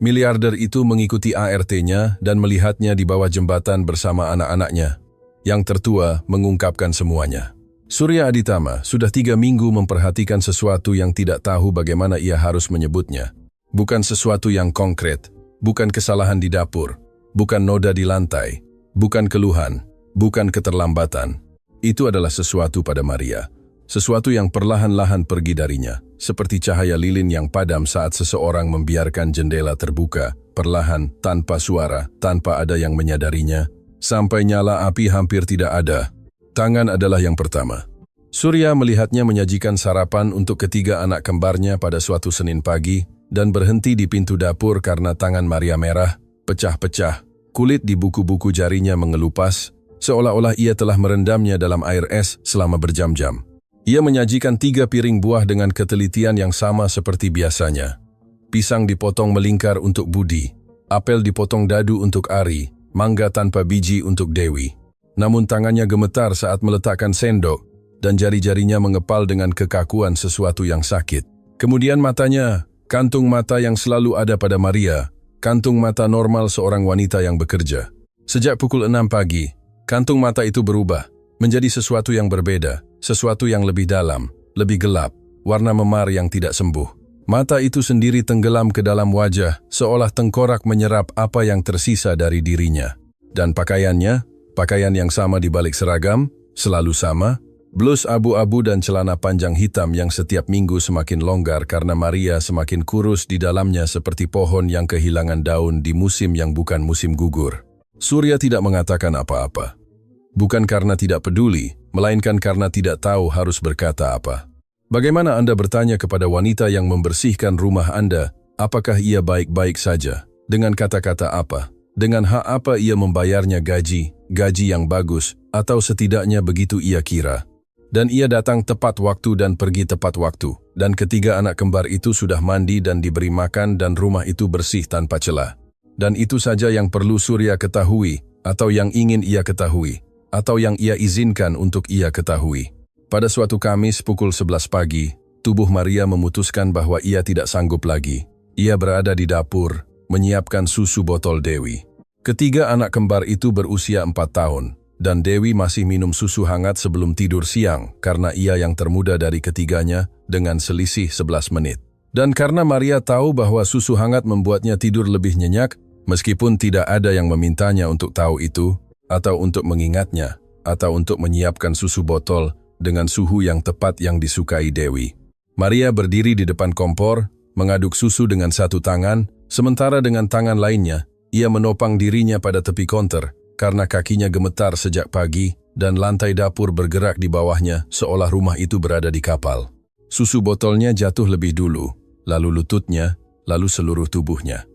Miliarder itu mengikuti ART-nya dan melihatnya di bawah jembatan bersama anak-anaknya. Yang tertua mengungkapkan semuanya. Surya Aditama sudah 3 minggu memperhatikan sesuatu yang tidak tahu bagaimana ia harus menyebutnya. Bukan sesuatu yang konkret, bukan kesalahan di dapur, bukan noda di lantai, bukan keluhan, bukan keterlambatan. Itu adalah sesuatu pada Maria. Sesuatu yang perlahan-lahan pergi darinya, seperti cahaya lilin yang padam saat seseorang membiarkan jendela terbuka, perlahan, tanpa suara, tanpa ada yang menyadarinya, sampai nyala api hampir tidak ada. Tangan adalah yang pertama. Surya melihatnya menyajikan sarapan untuk ketiga anak kembarnya pada suatu Senin pagi dan berhenti di pintu dapur karena tangan Maria merah, pecah-pecah, kulit di buku-buku jarinya mengelupas, seolah-olah ia telah merendamnya dalam air es selama berjam-jam. Ia menyajikan 3 piring buah dengan ketelitian yang sama seperti biasanya. Pisang dipotong melingkar untuk Budi, apel dipotong dadu untuk Ari, mangga tanpa biji untuk Dewi. Namun tangannya gemetar saat meletakkan sendok, dan jari-jarinya mengepal dengan kekakuan sesuatu yang sakit. Kemudian matanya, kantung mata yang selalu ada pada Maria, kantung mata normal seorang wanita yang bekerja. Sejak pukul 6 pagi, kantung mata itu berubah, menjadi sesuatu yang berbeda, sesuatu yang lebih dalam, lebih gelap, warna memar yang tidak sembuh. Mata itu sendiri tenggelam ke dalam wajah, seolah tengkorak menyerap apa yang tersisa dari dirinya. Dan pakaiannya, pakaian yang sama di balik seragam, selalu sama, blus abu-abu dan celana panjang hitam yang setiap minggu semakin longgar karena Maria semakin kurus di dalamnya seperti pohon yang kehilangan daun di musim yang bukan musim gugur. Surya tidak mengatakan apa-apa. Bukan karena tidak peduli, melainkan karena tidak tahu harus berkata apa. Bagaimana Anda bertanya kepada wanita yang membersihkan rumah Anda, apakah ia baik-baik saja? Dengan kata-kata apa? Dengan hak apa ia membayarnya gaji yang bagus, atau setidaknya begitu ia kira. Dan ia datang tepat waktu dan pergi tepat waktu, dan ketiga anak kembar itu sudah mandi dan diberi makan dan rumah itu bersih tanpa celah. Dan itu saja yang perlu Surya ketahui, atau yang ingin ia ketahui, atau yang ia izinkan untuk ia ketahui. Pada suatu Kamis pukul 11 pagi, tubuh Maria memutuskan bahwa ia tidak sanggup lagi. Ia berada di dapur, menyiapkan susu botol Dewi. Ketiga anak kembar itu berusia 4 tahun, dan Dewi masih minum susu hangat sebelum tidur siang karena ia yang termuda dari ketiganya dengan selisih 11 menit. Dan karena Maria tahu bahwa susu hangat membuatnya tidur lebih nyenyak, meskipun tidak ada yang memintanya untuk tahu itu, atau untuk mengingatnya, atau untuk menyiapkan susu botol dengan suhu yang tepat yang disukai Dewi. Maria berdiri di depan kompor, mengaduk susu dengan satu tangan, sementara dengan tangan lainnya, ia menopang dirinya pada tepi konter, karena kakinya gemetar sejak pagi, dan lantai dapur bergerak di bawahnya, seolah rumah itu berada di kapal. Susu botolnya jatuh lebih dulu, lalu lututnya, lalu seluruh tubuhnya.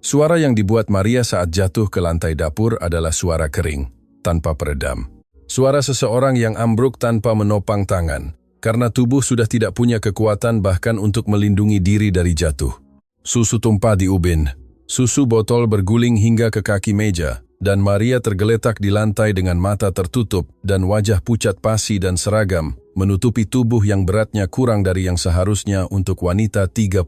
Suara yang dibuat Maria saat jatuh ke lantai dapur adalah suara kering, tanpa peredam. Suara seseorang yang ambruk tanpa menopang tangan, karena tubuh sudah tidak punya kekuatan bahkan untuk melindungi diri dari jatuh. Susu tumpah di ubin, susu botol berguling hingga ke kaki meja, dan Maria tergeletak di lantai dengan mata tertutup dan wajah pucat pasi dan seragam, menutupi tubuh yang beratnya kurang dari yang seharusnya untuk wanita 31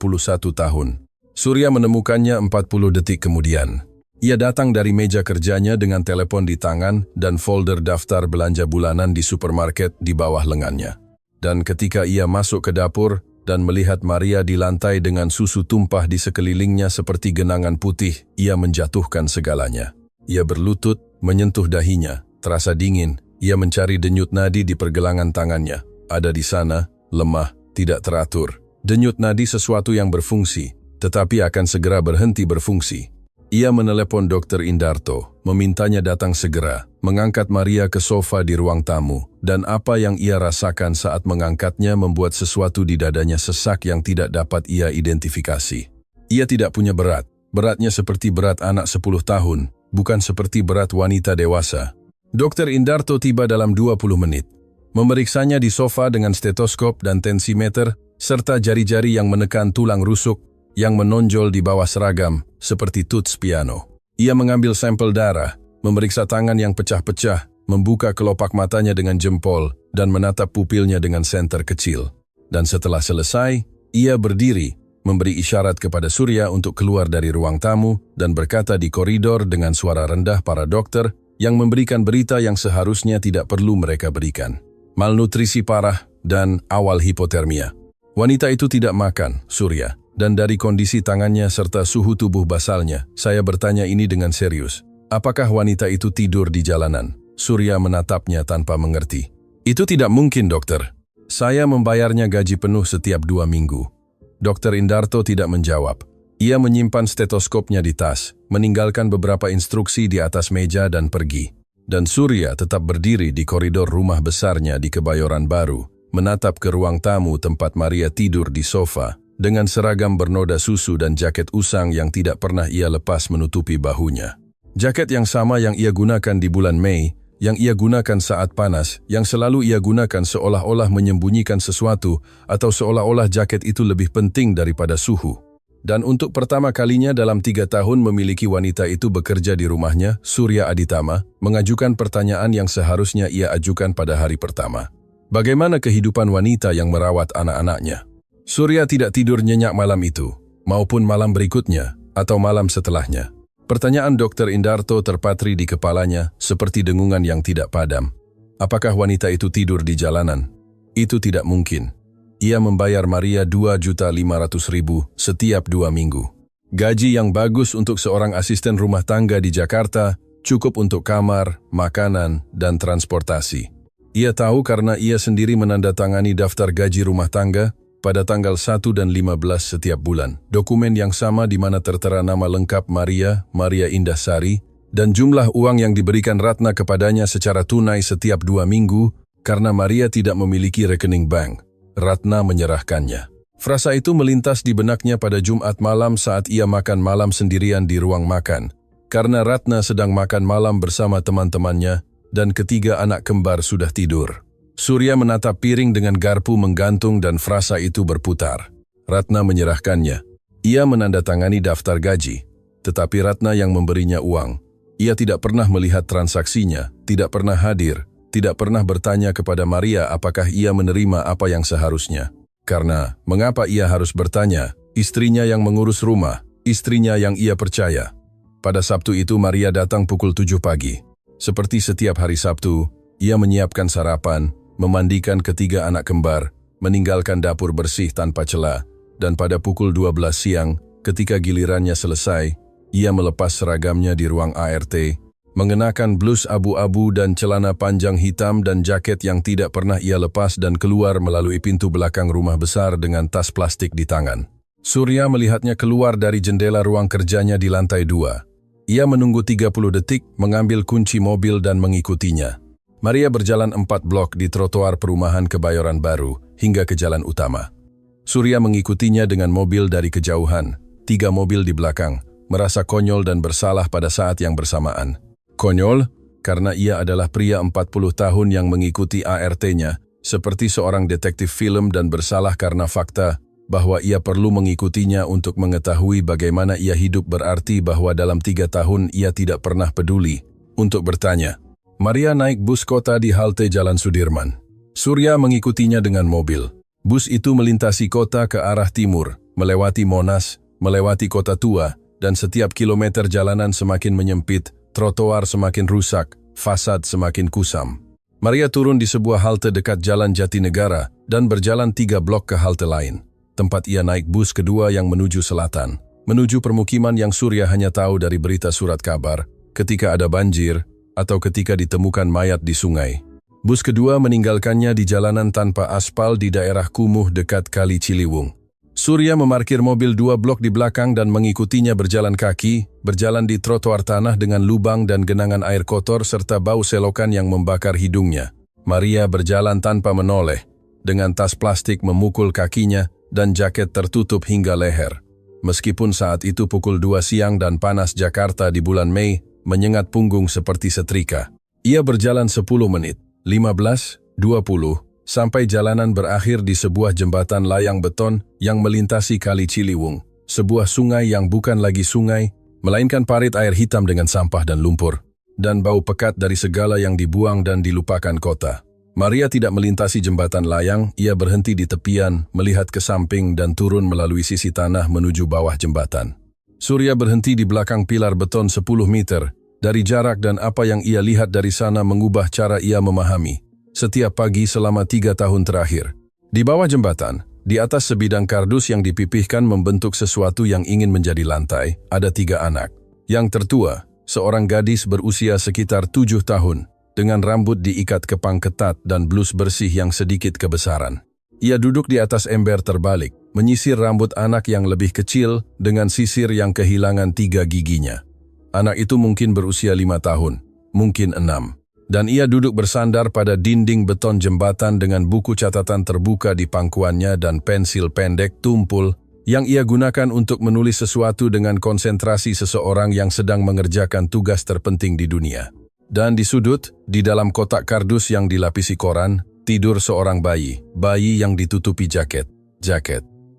tahun. Surya menemukannya 40 detik kemudian. Ia datang dari meja kerjanya dengan telepon di tangan dan folder daftar belanja bulanan di supermarket di bawah lengannya. Dan ketika ia masuk ke dapur dan melihat Maria di lantai dengan susu tumpah di sekelilingnya seperti genangan putih, ia menjatuhkan segalanya. Ia berlutut, menyentuh dahinya, terasa dingin. Ia mencari denyut nadi di pergelangan tangannya. Ada di sana, lemah, tidak teratur. Denyut nadi sesuatu yang berfungsi, tetapi akan segera berhenti berfungsi. Ia menelepon Dr. Indarto, memintanya datang segera, mengangkat Maria ke sofa di ruang tamu, dan apa yang ia rasakan saat mengangkatnya membuat sesuatu di dadanya sesak yang tidak dapat ia identifikasi. Ia tidak punya berat, beratnya seperti berat anak 10 tahun, bukan seperti berat wanita dewasa. Dr. Indarto tiba dalam 20 menit, memeriksanya di sofa dengan stetoskop dan tensimeter, serta jari-jari yang menekan tulang rusuk, yang menonjol di bawah seragam, seperti tuts piano. Ia mengambil sampel darah, memeriksa tangan yang pecah-pecah, membuka kelopak matanya dengan jempol, dan menatap pupilnya dengan senter kecil. Dan setelah selesai, ia berdiri, memberi isyarat kepada Surya untuk keluar dari ruang tamu dan berkata di koridor dengan suara rendah para dokter yang memberikan berita yang seharusnya tidak perlu mereka berikan. Malnutrisi parah dan awal hipotermia. Wanita itu tidak makan, Surya, dan dari kondisi tangannya serta suhu tubuh basalnya, saya bertanya ini dengan serius. Apakah wanita itu tidur di jalanan? Surya menatapnya tanpa mengerti. Itu tidak mungkin, dokter. Saya membayarnya gaji penuh setiap 2 minggu. Dr. Indarto tidak menjawab. Ia menyimpan stetoskopnya di tas, meninggalkan beberapa instruksi di atas meja dan pergi. Dan Surya tetap berdiri di koridor rumah besarnya di Kebayoran Baru, menatap ke ruang tamu tempat Maria tidur di sofa, dengan seragam bernoda susu dan jaket usang yang tidak pernah ia lepas menutupi bahunya. Jaket yang sama yang ia gunakan di bulan Mei, yang ia gunakan saat panas, yang selalu ia gunakan seolah-olah menyembunyikan sesuatu atau seolah-olah jaket itu lebih penting daripada suhu. Dan untuk pertama kalinya dalam 3 tahun memiliki wanita itu bekerja di rumahnya, Surya Aditama mengajukan pertanyaan yang seharusnya ia ajukan pada hari pertama. Bagaimana kehidupan wanita yang merawat anak-anaknya? Surya tidak tidur nyenyak malam itu, maupun malam berikutnya atau malam setelahnya. Pertanyaan Dr. Indarto terpatri di kepalanya seperti dengungan yang tidak padam. Apakah wanita itu tidur di jalanan? Itu tidak mungkin. Ia membayar Maria 2.500.000 setiap 2 minggu. Gaji yang bagus untuk seorang asisten rumah tangga di Jakarta cukup untuk kamar, makanan, dan transportasi. Ia tahu karena ia sendiri menandatangani daftar gaji rumah tangga pada tanggal 1 dan 15 setiap bulan. Dokumen yang sama di mana tertera nama lengkap Maria Indahsari, dan jumlah uang yang diberikan Ratna kepadanya secara tunai setiap 2 minggu karena Maria tidak memiliki rekening bank. Ratna menyerahkannya. Frasa itu melintas di benaknya pada Jumat malam saat ia makan malam sendirian di ruang makan, karena Ratna sedang makan malam bersama teman-temannya dan ketiga anak kembar sudah tidur. Surya menatap piring dengan garpu menggantung dan frasa itu berputar. Ratna menyerahkannya. Ia menandatangani daftar gaji, tetapi Ratna yang memberinya uang. Ia tidak pernah melihat transaksinya, tidak pernah hadir, tidak pernah bertanya kepada Maria apakah ia menerima apa yang seharusnya. Karena, mengapa ia harus bertanya? Istrinya yang mengurus rumah, istrinya yang ia percaya. Pada Sabtu itu Maria datang pukul 7 pagi. Seperti setiap hari Sabtu, ia menyiapkan sarapan, memandikan ketiga anak kembar, meninggalkan dapur bersih tanpa celah, dan pada pukul 12 siang, ketika gilirannya selesai, ia melepas seragamnya di ruang ART, mengenakan blus abu-abu dan celana panjang hitam dan jaket yang tidak pernah ia lepas dan keluar melalui pintu belakang rumah besar dengan tas plastik di tangan. Surya melihatnya keluar dari jendela ruang kerjanya di lantai 2. Ia menunggu 30 detik, mengambil kunci mobil dan mengikutinya. Maria berjalan 4 blok di trotoar perumahan Kebayoran Baru hingga ke jalan utama. Surya mengikutinya dengan mobil dari kejauhan, 3 mobil di belakang, merasa konyol dan bersalah pada saat yang bersamaan. Konyol karena ia adalah pria 40 tahun yang mengikuti ART-nya, seperti seorang detektif film, dan bersalah karena fakta bahwa ia perlu mengikutinya untuk mengetahui bagaimana ia hidup, berarti bahwa dalam 3 tahun ia tidak pernah peduli untuk bertanya. Maria naik bus kota di halte Jalan Sudirman. Surya mengikutinya dengan mobil. Bus itu melintasi kota ke arah timur, melewati Monas, melewati Kota Tua, dan setiap kilometer jalanan semakin menyempit, trotoar semakin rusak, fasad semakin kusam. Maria turun di sebuah halte dekat Jalan Jatinegara dan berjalan 3 blok ke halte lain, tempat ia naik bus kedua yang menuju selatan, menuju permukiman yang Surya hanya tahu dari berita surat kabar, ketika ada banjir, atau ketika ditemukan mayat di sungai. Bus kedua meninggalkannya di jalanan tanpa aspal di daerah kumuh dekat Kali Ciliwung. Surya memarkir mobil 2 blok di belakang dan mengikutinya berjalan kaki, berjalan di trotoar tanah dengan lubang dan genangan air kotor serta bau selokan yang membakar hidungnya. Maria berjalan tanpa menoleh, dengan tas plastik memukul kakinya dan jaket tertutup hingga leher. Meskipun saat itu pukul 2 siang dan panas Jakarta di bulan Mei menyengat punggung seperti setrika. Ia berjalan 10 menit, 15, 20, sampai jalanan berakhir di sebuah jembatan layang beton yang melintasi Kali Ciliwung, sebuah sungai yang bukan lagi sungai, melainkan parit air hitam dengan sampah dan lumpur, dan bau pekat dari segala yang dibuang dan dilupakan kota. Maria tidak melintasi jembatan layang, ia berhenti di tepian, melihat ke samping dan turun melalui sisi tanah menuju bawah jembatan. Surya berhenti di belakang pilar beton 10 meter. Dari jarak dan apa yang ia lihat dari sana mengubah cara ia memahami. Setiap pagi selama 3 tahun terakhir. Di bawah jembatan, di atas sebidang kardus yang dipipihkan membentuk sesuatu yang ingin menjadi lantai, ada 3 anak. Yang tertua, seorang gadis berusia sekitar 7 tahun. Dengan rambut diikat kepang ketat dan blus bersih yang sedikit kebesaran. Ia duduk di atas ember terbalik, menyisir rambut anak yang lebih kecil dengan sisir yang kehilangan 3 giginya. Anak itu mungkin berusia 5 tahun, mungkin 6. Dan ia duduk bersandar pada dinding beton jembatan dengan buku catatan terbuka di pangkuannya dan pensil pendek tumpul yang ia gunakan untuk menulis sesuatu dengan konsentrasi seseorang yang sedang mengerjakan tugas terpenting di dunia. Dan di sudut, di dalam kotak kardus yang dilapisi koran, tidur seorang bayi yang ditutupi jaket.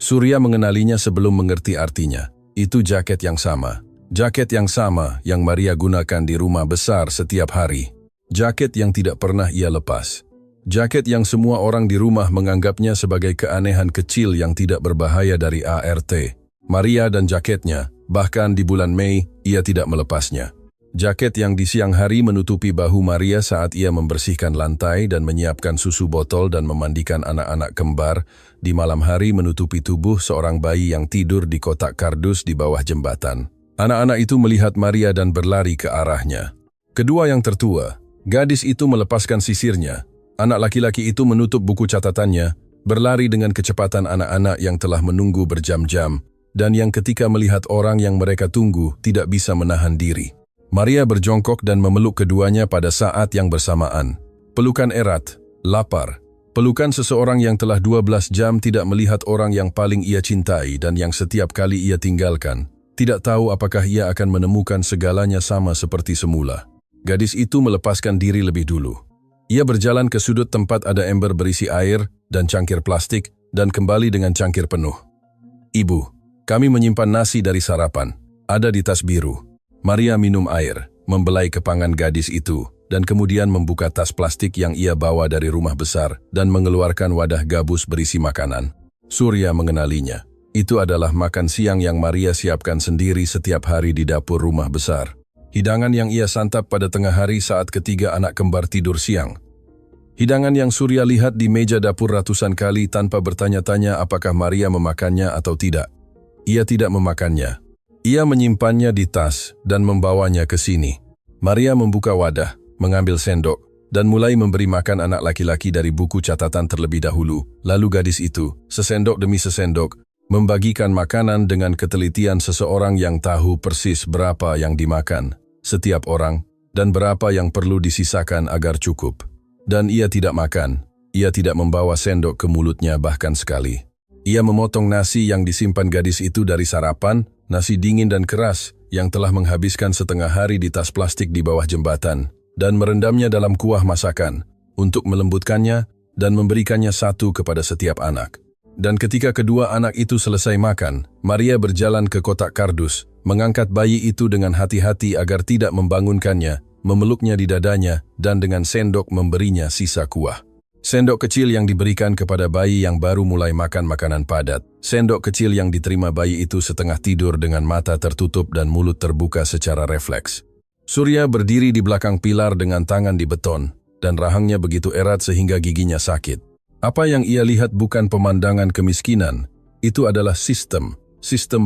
Surya mengenalinya sebelum mengerti artinya. Itu jaket yang sama yang Maria gunakan di rumah besar setiap hari. Jaket yang tidak pernah ia lepas. Jaket yang semua orang di rumah menganggapnya sebagai keanehan kecil yang tidak berbahaya dari ART. Maria dan jaketnya, bahkan di bulan Mei, ia tidak melepasnya. Jaket yang di siang hari menutupi bahu Maria saat ia membersihkan lantai dan menyiapkan susu botol dan memandikan anak-anak kembar, di malam hari menutupi tubuh seorang bayi yang tidur di kotak kardus di bawah jembatan. Anak-anak itu melihat Maria dan berlari ke arahnya. Kedua yang tertua, gadis itu melepaskan sisirnya. Anak laki-laki itu menutup buku catatannya, berlari dengan kecepatan anak-anak yang telah menunggu berjam-jam, dan yang ketika melihat orang yang mereka tunggu tidak bisa menahan diri. Maria berjongkok dan memeluk keduanya pada saat yang bersamaan. Pelukan erat, lapar. Pelukan seseorang yang telah 12 jam tidak melihat orang yang paling ia cintai dan yang setiap kali ia tinggalkan. Tidak tahu apakah ia akan menemukan segalanya sama seperti semula. Gadis itu melepaskan diri lebih dulu. Ia berjalan ke sudut tempat ada ember berisi air dan cangkir plastik dan kembali dengan cangkir penuh. "Ibu, kami menyimpan nasi dari sarapan. Ada di tas biru." Maria minum air, membelai kepangan gadis itu, dan kemudian membuka tas plastik yang ia bawa dari rumah besar dan mengeluarkan wadah gabus berisi makanan. Surya mengenalinya. Itu adalah makan siang yang Maria siapkan sendiri setiap hari di dapur rumah besar. Hidangan yang ia santap pada tengah hari saat ketiga anak kembar tidur siang. Hidangan yang Surya lihat di meja dapur ratusan kali tanpa bertanya-tanya apakah Maria memakannya atau tidak. Ia tidak memakannya. Ia menyimpannya di tas dan membawanya ke sini. Maria membuka wadah, mengambil sendok, dan mulai memberi makan anak laki-laki dari buku catatan terlebih dahulu. Lalu gadis itu, sesendok demi sesendok, membagikan makanan dengan ketelitian seseorang yang tahu persis berapa yang dimakan, setiap orang, dan berapa yang perlu disisakan agar cukup. Dan ia tidak makan, ia tidak membawa sendok ke mulutnya bahkan sekali. Ia memotong nasi yang disimpan gadis itu dari sarapan, nasi dingin dan keras yang telah menghabiskan setengah hari di tas plastik di bawah jembatan, dan merendamnya dalam kuah masakan untuk melembutkannya dan memberikannya satu kepada setiap anak. Dan ketika kedua anak itu selesai makan, Maria berjalan ke kotak kardus, mengangkat bayi itu dengan hati-hati agar tidak membangunkannya, memeluknya di dadanya, dan dengan sendok memberinya sisa kuah. Sendok kecil yang diberikan kepada bayi yang baru mulai makan makanan padat. Sendok kecil yang diterima bayi itu setengah tidur dengan mata tertutup dan mulut terbuka secara refleks. Surya berdiri di belakang pilar dengan tangan di beton, dan rahangnya begitu erat sehingga giginya sakit. Apa yang ia lihat bukan pemandangan kemiskinan, itu adalah sistem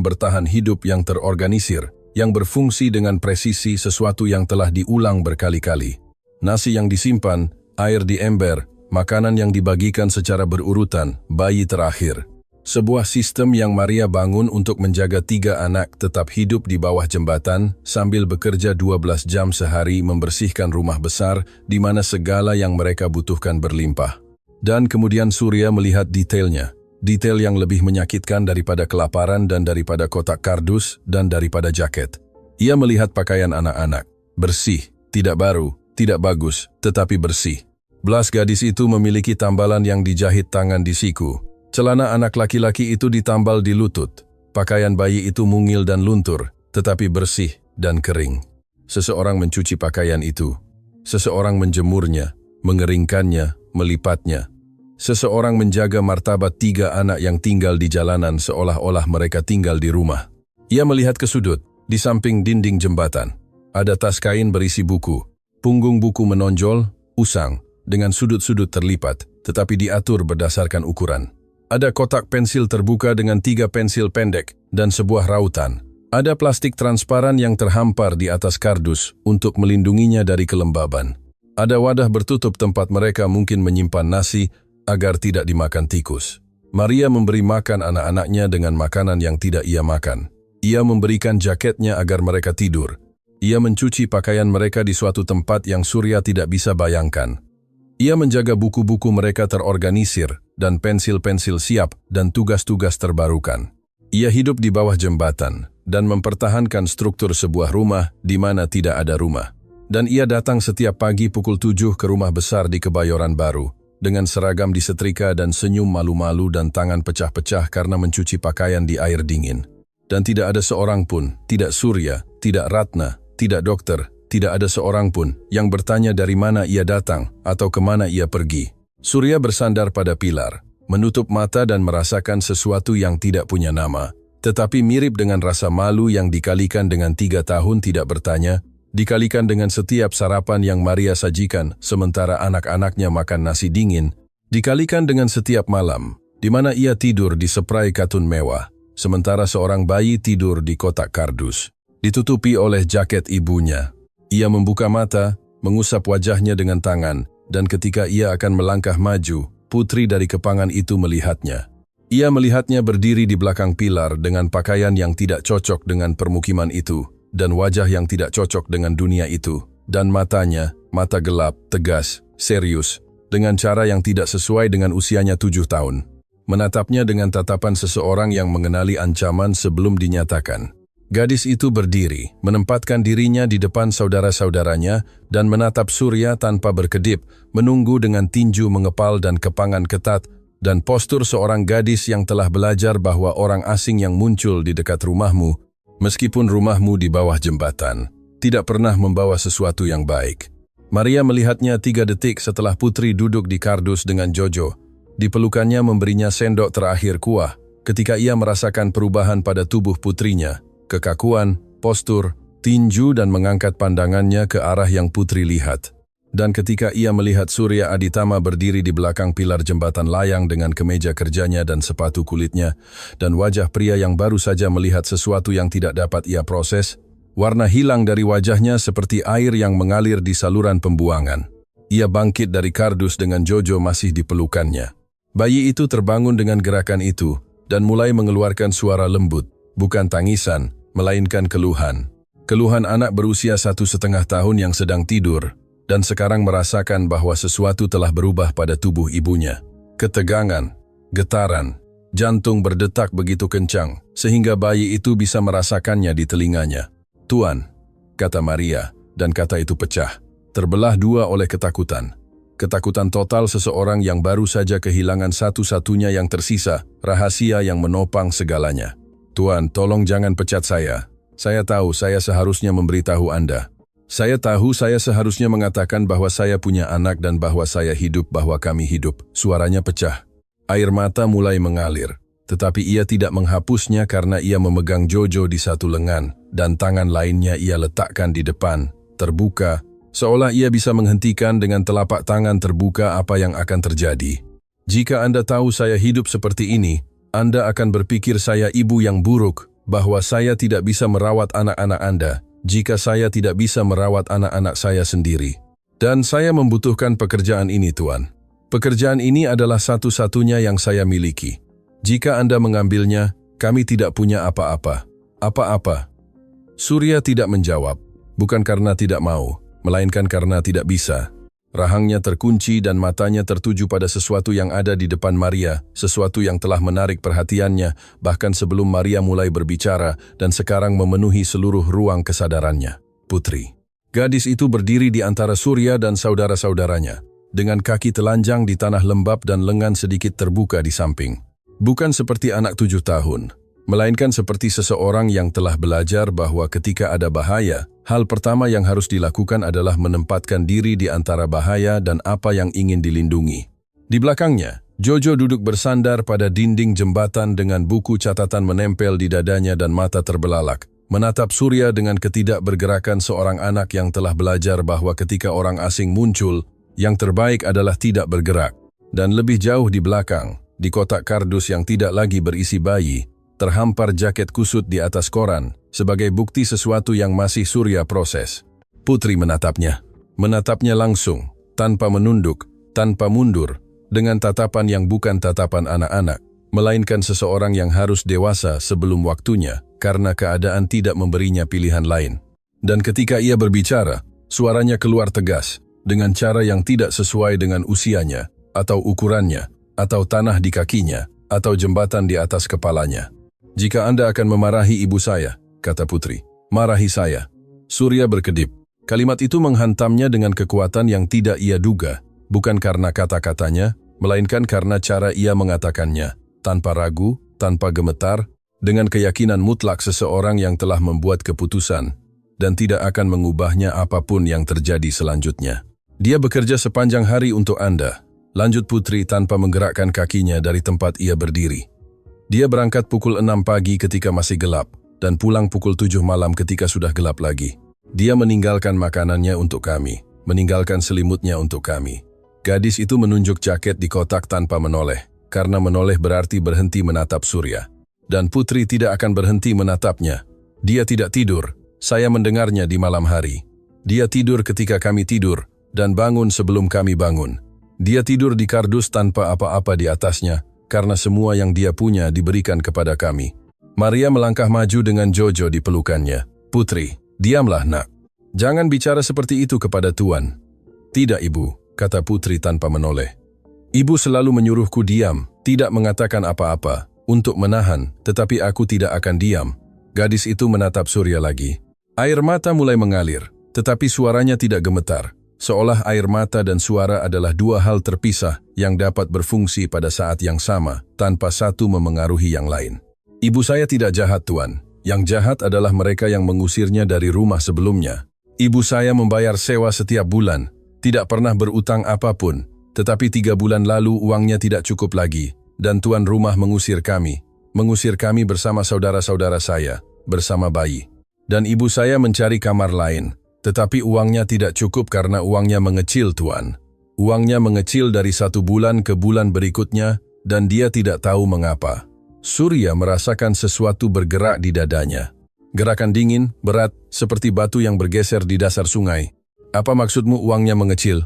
bertahan hidup yang terorganisir, yang berfungsi dengan presisi sesuatu yang telah diulang berkali-kali. Nasi yang disimpan, air di ember, makanan yang dibagikan secara berurutan, bayi terakhir. Sebuah sistem yang Maria bangun untuk menjaga 3 anak tetap hidup di bawah jembatan sambil bekerja 12 jam sehari membersihkan rumah besar di mana segala yang mereka butuhkan berlimpah. Dan kemudian Surya melihat detailnya. Detail yang lebih menyakitkan daripada kelaparan dan daripada kotak kardus dan daripada jaket. Ia melihat pakaian anak-anak. Bersih, tidak baru, tidak bagus, tetapi bersih. Belas gadis itu memiliki tambalan yang dijahit tangan di siku. Celana anak laki-laki itu ditambal di lutut. Pakaian bayi itu mungil dan luntur, tetapi bersih dan kering. Seseorang mencuci pakaian itu. Seseorang menjemurnya, mengeringkannya, melipatnya. Seseorang menjaga martabat 3 anak yang tinggal di jalanan seolah-olah mereka tinggal di rumah. Ia melihat ke sudut, di samping dinding jembatan. Ada tas kain berisi buku. Punggung buku menonjol, usang, dengan sudut-sudut terlipat, tetapi diatur berdasarkan ukuran. Ada kotak pensil terbuka dengan 3 pensil pendek dan sebuah rautan. Ada plastik transparan yang terhampar di atas kardus untuk melindunginya dari kelembaban. Ada wadah bertutup tempat mereka mungkin menyimpan nasi agar tidak dimakan tikus. Maria memberi makan anak-anaknya dengan makanan yang tidak ia makan. Ia memberikan jaketnya agar mereka tidur. Ia mencuci pakaian mereka di suatu tempat yang Surya tidak bisa bayangkan. Ia menjaga buku-buku mereka terorganisir dan pensil-pensil siap dan tugas-tugas terbarukan. Ia hidup di bawah jembatan dan mempertahankan struktur sebuah rumah di mana tidak ada rumah. Dan ia datang setiap pagi pukul 7 ke rumah besar di Kebayoran Baru, dengan seragam disetrika dan senyum malu-malu dan tangan pecah-pecah karena mencuci pakaian di air dingin. Dan tidak ada seorang pun, tidak Surya, tidak Ratna, tidak dokter, tidak ada seorang pun yang bertanya dari mana ia datang atau kemana ia pergi. Surya bersandar pada pilar, menutup mata dan merasakan sesuatu yang tidak punya nama, tetapi mirip dengan rasa malu yang dikalikan dengan 3 tahun tidak bertanya, dikalikan dengan setiap sarapan yang Maria sajikan sementara anak-anaknya makan nasi dingin, dikalikan dengan setiap malam, di mana ia tidur di spray katun mewah, sementara seorang bayi tidur di kotak kardus, ditutupi oleh jaket ibunya. Ia membuka mata, mengusap wajahnya dengan tangan, dan ketika ia akan melangkah maju, putri dari kepangan itu melihatnya. Ia melihatnya berdiri di belakang pilar dengan pakaian yang tidak cocok dengan permukiman itu, dan wajah yang tidak cocok dengan dunia itu, dan matanya, mata gelap, tegas, serius, dengan cara yang tidak sesuai dengan usianya 7 tahun. Menatapnya dengan tatapan seseorang yang mengenali ancaman sebelum dinyatakan. Gadis itu berdiri, menempatkan dirinya di depan saudara-saudaranya, dan menatap Surya tanpa berkedip, menunggu dengan tinju mengepal dan kepangan ketat, dan postur seorang gadis yang telah belajar bahwa orang asing yang muncul di dekat rumahmu, meskipun rumahmu di bawah jembatan, tidak pernah membawa sesuatu yang baik. Maria melihatnya 3 detik setelah putri duduk di kardus dengan Jojo. Dipelukannya memberinya sendok terakhir kuah, ketika ia merasakan perubahan pada tubuh putrinya, kekakuan, postur, tinju dan mengangkat pandangannya ke arah yang putri lihat. Dan ketika ia melihat Surya Aditama berdiri di belakang pilar jembatan layang dengan kemeja kerjanya dan sepatu kulitnya, dan wajah pria yang baru saja melihat sesuatu yang tidak dapat ia proses, warna hilang dari wajahnya seperti air yang mengalir di saluran pembuangan. Ia bangkit dari kardus dengan Jojo masih di pelukannya. Bayi itu terbangun dengan gerakan itu, dan mulai mengeluarkan suara lembut, bukan tangisan, melainkan keluhan. Keluhan anak berusia 1,5 tahun yang sedang tidur, dan sekarang merasakan bahwa sesuatu telah berubah pada tubuh ibunya. Ketegangan, getaran, jantung berdetak begitu kencang, sehingga bayi itu bisa merasakannya di telinganya. "Tuan," kata Maria, dan kata itu pecah, terbelah 2 oleh ketakutan. Ketakutan total seseorang yang baru saja kehilangan satu-satunya yang tersisa, rahasia yang menopang segalanya. "Tuan, tolong jangan pecat saya. Saya tahu saya seharusnya memberitahu Anda. Saya tahu saya seharusnya mengatakan bahwa saya punya anak dan bahwa saya hidup, bahwa kami hidup." Suaranya pecah. Air mata mulai mengalir, tetapi ia tidak menghapusnya karena ia memegang Jojo di satu lengan, dan tangan lainnya ia letakkan di depan, terbuka, seolah ia bisa menghentikan dengan telapak tangan terbuka apa yang akan terjadi. "Jika Anda tahu saya hidup seperti ini, Anda akan berpikir saya ibu yang buruk, bahwa saya tidak bisa merawat anak-anak Anda, jika saya tidak bisa merawat anak-anak saya sendiri. Dan saya membutuhkan pekerjaan ini, Tuan. Pekerjaan ini adalah satu-satunya yang saya miliki. Jika Anda mengambilnya, kami tidak punya apa-apa." "Apa-apa?" Surya tidak menjawab, bukan karena tidak mau, melainkan karena tidak bisa. Rahangnya terkunci dan matanya tertuju pada sesuatu yang ada di depan Maria, sesuatu yang telah menarik perhatiannya, bahkan sebelum Maria mulai berbicara dan sekarang memenuhi seluruh ruang kesadarannya. Putri. Gadis itu berdiri di antara Surya dan saudara-saudaranya, dengan kaki telanjang di tanah lembab dan lengan sedikit terbuka di samping. Bukan seperti anak 7 tahun, melainkan seperti seseorang yang telah belajar bahwa ketika ada bahaya, Hal pertama yang harus dilakukan adalah menempatkan diri di antara bahaya dan apa yang ingin dilindungi. Di belakangnya, Jojo duduk bersandar pada dinding jembatan dengan buku catatan menempel di dadanya dan mata terbelalak, menatap surya dengan ketidakbergerakan seorang anak yang telah belajar bahwa ketika orang asing muncul, yang terbaik adalah tidak bergerak. Dan lebih jauh di belakang, di kotak kardus yang tidak lagi berisi bayi, terhampar jaket kusut di atas koran, sebagai bukti sesuatu yang masih surya proses. Putri menatapnya langsung, tanpa menunduk, tanpa mundur, dengan tatapan yang bukan tatapan anak-anak, melainkan seseorang yang harus dewasa sebelum waktunya, karena keadaan tidak memberinya pilihan lain. Dan ketika ia berbicara, suaranya keluar tegas, dengan cara yang tidak sesuai dengan usianya, atau ukurannya, atau tanah di kakinya, atau jembatan di atas kepalanya. "Jika Anda akan memarahi ibu saya," kata Putri, "marahi saya." Surya berkedip. Kalimat itu menghantamnya dengan kekuatan yang tidak ia duga, bukan karena kata-katanya, melainkan karena cara ia mengatakannya, tanpa ragu, tanpa gemetar, dengan keyakinan mutlak seseorang yang telah membuat keputusan, dan tidak akan mengubahnya apapun yang terjadi selanjutnya. "Dia bekerja sepanjang hari untuk Anda," lanjut Putri tanpa menggerakkan kakinya dari tempat ia berdiri. "Dia berangkat pukul 6 pagi ketika masih gelap, dan pulang pukul 7 malam ketika sudah gelap lagi. Dia meninggalkan makanannya untuk kami, meninggalkan selimutnya untuk kami." Gadis itu menunjuk jaket di kotak tanpa menoleh, karena menoleh berarti berhenti menatap surya. Dan Putri tidak akan berhenti menatapnya. "Dia tidak tidur, saya mendengarnya di malam hari. Dia tidur ketika kami tidur, dan bangun sebelum kami bangun. Dia tidur di kardus tanpa apa-apa di atasnya, karena semua yang dia punya diberikan kepada kami." Maria melangkah maju dengan Jojo di pelukannya. "Putri, diamlah nak. Jangan bicara seperti itu kepada Tuan." "Tidak, Ibu," kata Putri tanpa menoleh. "Ibu selalu menyuruhku diam, tidak mengatakan apa-apa, untuk menahan, tetapi aku tidak akan diam." Gadis itu menatap surya lagi. Air mata mulai mengalir, tetapi suaranya tidak gemetar, seolah air mata dan suara adalah dua hal terpisah yang dapat berfungsi pada saat yang sama, tanpa satu memengaruhi yang lain. "Ibu saya tidak jahat, Tuan. Yang jahat adalah mereka yang mengusirnya dari rumah sebelumnya. Ibu saya membayar sewa setiap bulan, tidak pernah berutang apapun, tetapi 3 bulan lalu uangnya tidak cukup lagi, dan tuan rumah mengusir kami bersama saudara-saudara saya, bersama bayi. Dan ibu saya mencari kamar lain, tetapi uangnya tidak cukup karena uangnya mengecil, Tuan. Uangnya mengecil dari 1 bulan ke bulan berikutnya, dan dia tidak tahu mengapa." Surya merasakan sesuatu bergerak di dadanya. Gerakan dingin, berat, seperti batu yang bergeser di dasar sungai. "Apa maksudmu uangnya mengecil?"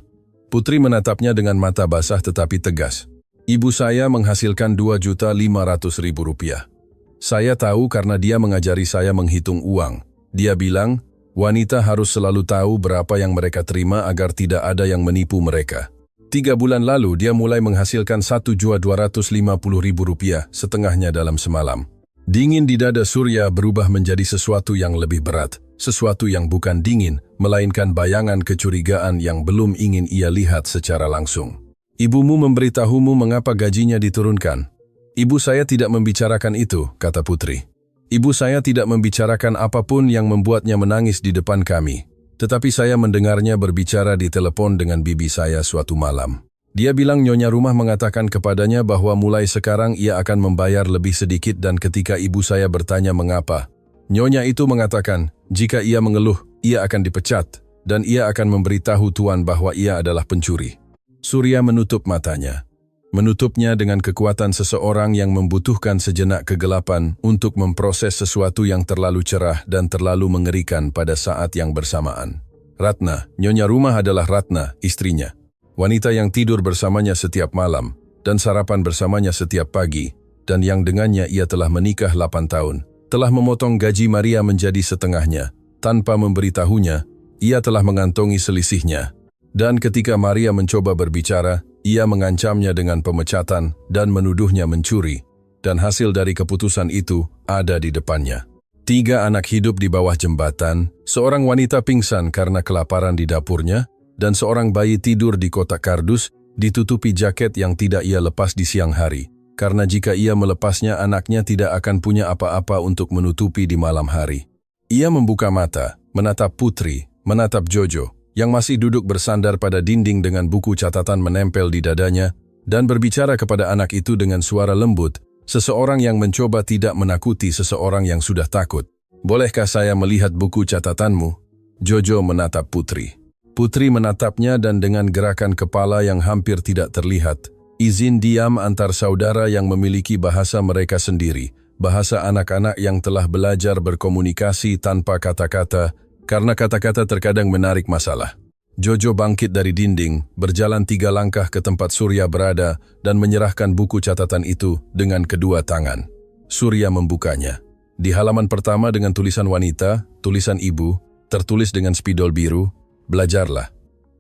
Putri menatapnya dengan mata basah tetapi tegas. "Ibu saya menghasilkan 2.500.000 rupiah. Saya tahu karena dia mengajari saya menghitung uang. Dia bilang, wanita harus selalu tahu berapa yang mereka terima agar tidak ada yang menipu mereka. 3 bulan lalu dia mulai menghasilkan 1.250.000 rupiah, setengahnya dalam semalam." Dingin di dada Surya berubah menjadi sesuatu yang lebih berat, sesuatu yang bukan dingin, melainkan bayangan kecurigaan yang belum ingin ia lihat secara langsung. "Ibumu memberitahumu mengapa gajinya diturunkan?" "Ibu saya tidak membicarakan itu," kata Putri. "Ibu saya tidak membicarakan apapun yang membuatnya menangis di depan kami. Tetapi saya mendengarnya berbicara di telepon dengan bibi saya suatu malam. Dia bilang nyonya rumah mengatakan kepadanya bahwa mulai sekarang ia akan membayar lebih sedikit, dan ketika ibu saya bertanya mengapa, nyonya itu mengatakan jika ia mengeluh, ia akan dipecat, dan ia akan memberitahu tuan bahwa ia adalah pencuri." Surya menutup matanya. Menutupnya dengan kekuatan seseorang yang membutuhkan sejenak kegelapan untuk memproses sesuatu yang terlalu cerah dan terlalu mengerikan pada saat yang bersamaan. Ratna, nyonya rumah adalah Ratna, istrinya. Wanita yang tidur bersamanya setiap malam, dan sarapan bersamanya setiap pagi, dan yang dengannya ia telah menikah 8 tahun, telah memotong gaji Maria menjadi setengahnya. Tanpa memberitahunya, ia telah mengantongi selisihnya. Dan ketika Maria mencoba berbicara, ia mengancamnya dengan pemecatan dan menuduhnya mencuri, dan hasil dari keputusan itu ada di depannya. 3 anak hidup di bawah jembatan, seorang wanita pingsan karena kelaparan di dapurnya, dan seorang bayi tidur di kotak kardus, ditutupi jaket yang tidak ia lepas di siang hari, karena jika ia melepasnya anaknya tidak akan punya apa-apa untuk menutupi di malam hari. Ia membuka mata, menatap Putri, menatap Jojo, yang masih duduk bersandar pada dinding dengan buku catatan menempel di dadanya, dan berbicara kepada anak itu dengan suara lembut, seseorang yang mencoba tidak menakuti seseorang yang sudah takut. "Bolehkah saya melihat buku catatanmu?" Jojo menatap Putri. Putri menatapnya dan dengan gerakan kepala yang hampir tidak terlihat, izin diam antar saudara yang memiliki bahasa mereka sendiri, bahasa anak-anak yang telah belajar berkomunikasi tanpa kata-kata, karena kata-kata terkadang menarik masalah. Jojo bangkit dari dinding, berjalan 3 langkah ke tempat Surya berada, dan menyerahkan buku catatan itu dengan kedua tangan. Surya membukanya. Di halaman pertama dengan tulisan wanita, tulisan ibu, tertulis dengan spidol biru, "Belajarlah.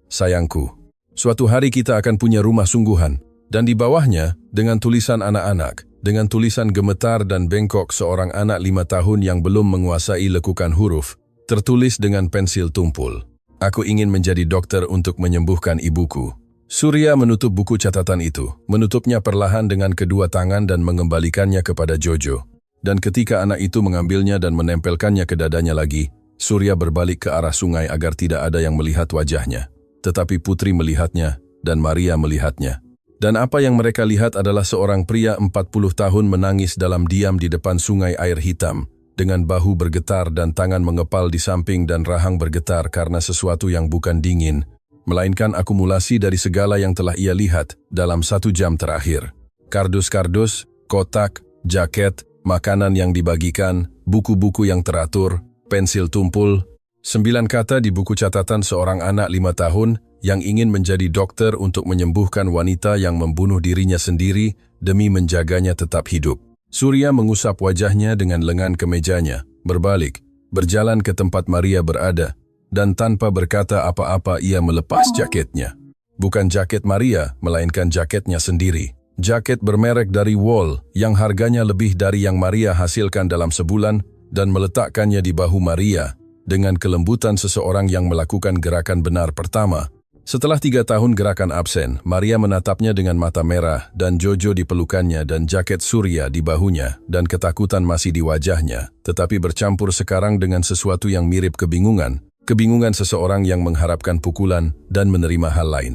Sayangku, suatu hari kita akan punya rumah sungguhan." Dan di bawahnya, dengan tulisan anak-anak, dengan tulisan gemetar dan bengkok seorang anak 5 tahun yang belum menguasai lekukan huruf, tertulis dengan pensil tumpul, "Aku ingin menjadi dokter untuk menyembuhkan ibuku." Surya menutup buku catatan itu, menutupnya perlahan dengan kedua tangan dan mengembalikannya kepada Jojo. Dan ketika anak itu mengambilnya dan menempelkannya ke dadanya lagi, Surya berbalik ke arah sungai agar tidak ada yang melihat wajahnya. Tetapi Putri melihatnya, dan Maria melihatnya. Dan apa yang mereka lihat adalah seorang pria 40 tahun menangis dalam diam di depan sungai air hitam, dengan bahu bergetar dan tangan mengepal di samping dan rahang bergetar karena sesuatu yang bukan dingin, melainkan akumulasi dari segala yang telah ia lihat dalam 1 jam terakhir. Kardus-kardus, kotak, jaket, makanan yang dibagikan, buku-buku yang teratur, pensil tumpul, 9 kata di buku catatan seorang anak 5 tahun yang ingin menjadi dokter untuk menyembuhkan wanita yang membunuh dirinya sendiri demi menjaganya tetap hidup. Surya mengusap wajahnya dengan lengan kemejanya, berbalik, berjalan ke tempat Maria berada, dan tanpa berkata apa-apa ia melepas jaketnya. Bukan jaket Maria, melainkan jaketnya sendiri. Jaket bermerek dari Wall yang harganya lebih dari yang Maria hasilkan dalam sebulan, dan meletakkannya di bahu Maria dengan kelembutan seseorang yang melakukan gerakan benar pertama. Setelah 3 tahun gerakan absen, Maria menatapnya dengan mata merah dan Jojo dipelukannya dan jaket Surya di bahunya dan ketakutan masih di wajahnya, tetapi bercampur sekarang dengan sesuatu yang mirip kebingungan. Kebingungan seseorang yang mengharapkan pukulan dan menerima hal lain.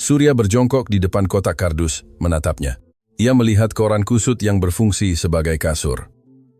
Surya berjongkok di depan kotak kardus, menatapnya. Ia melihat koran kusut yang berfungsi sebagai kasur.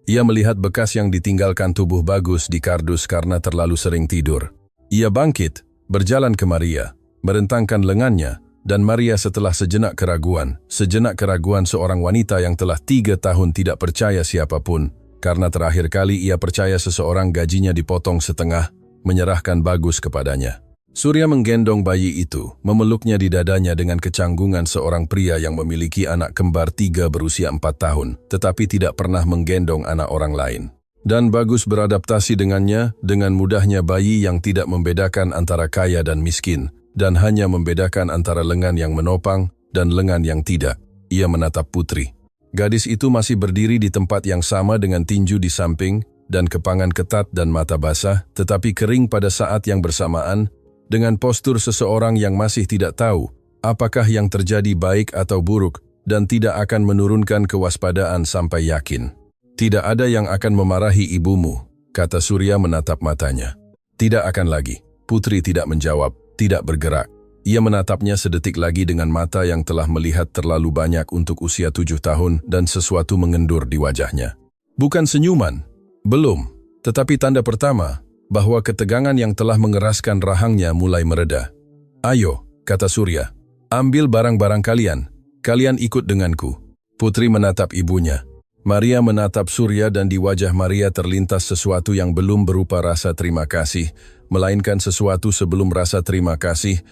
Ia melihat bekas yang ditinggalkan tubuh Bagus di kardus karena terlalu sering tidur. Ia bangkit, berjalan ke Maria, merentangkan lengannya, dan Maria setelah sejenak keraguan seorang wanita yang telah 3 tahun tidak percaya siapapun, karena terakhir kali ia percaya seseorang gajinya dipotong setengah, menyerahkan Bagus kepadanya. Surya menggendong bayi itu, memeluknya di dadanya dengan kecanggungan seorang pria yang memiliki anak kembar 3 berusia 4 tahun, tetapi tidak pernah menggendong anak orang lain. Dan Bagus beradaptasi dengannya, dengan mudahnya bayi yang tidak membedakan antara kaya dan miskin, dan hanya membedakan antara lengan yang menopang dan lengan yang tidak. Ia menatap Putri. Gadis itu masih berdiri di tempat yang sama dengan tinju di samping, dan kepangan ketat dan mata basah, tetapi kering pada saat yang bersamaan, dengan postur seseorang yang masih tidak tahu apakah yang terjadi baik atau buruk dan tidak akan menurunkan kewaspadaan sampai yakin. "Tidak ada yang akan memarahi ibumu," kata Surya menatap matanya. "Tidak akan lagi." Putri tidak menjawab, tidak bergerak. Ia menatapnya sedetik lagi dengan mata yang telah melihat terlalu banyak untuk usia 7 tahun dan sesuatu mengendur di wajahnya. Bukan senyuman, belum, tetapi tanda pertama bahwa ketegangan yang telah mengeraskan rahangnya mulai mereda. "Ayo," kata Surya, "ambil barang-barang kalian. Kalian ikut denganku." Putri menatap ibunya. Maria menatap Surya dan di wajah Maria terlintas sesuatu yang belum berupa rasa terima kasih, melainkan sesuatu sebelum rasa terima kasih,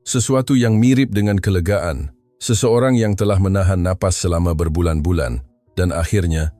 sesuatu yang mirip dengan kelegaan, seseorang yang telah menahan napas selama berbulan-bulan, dan akhirnya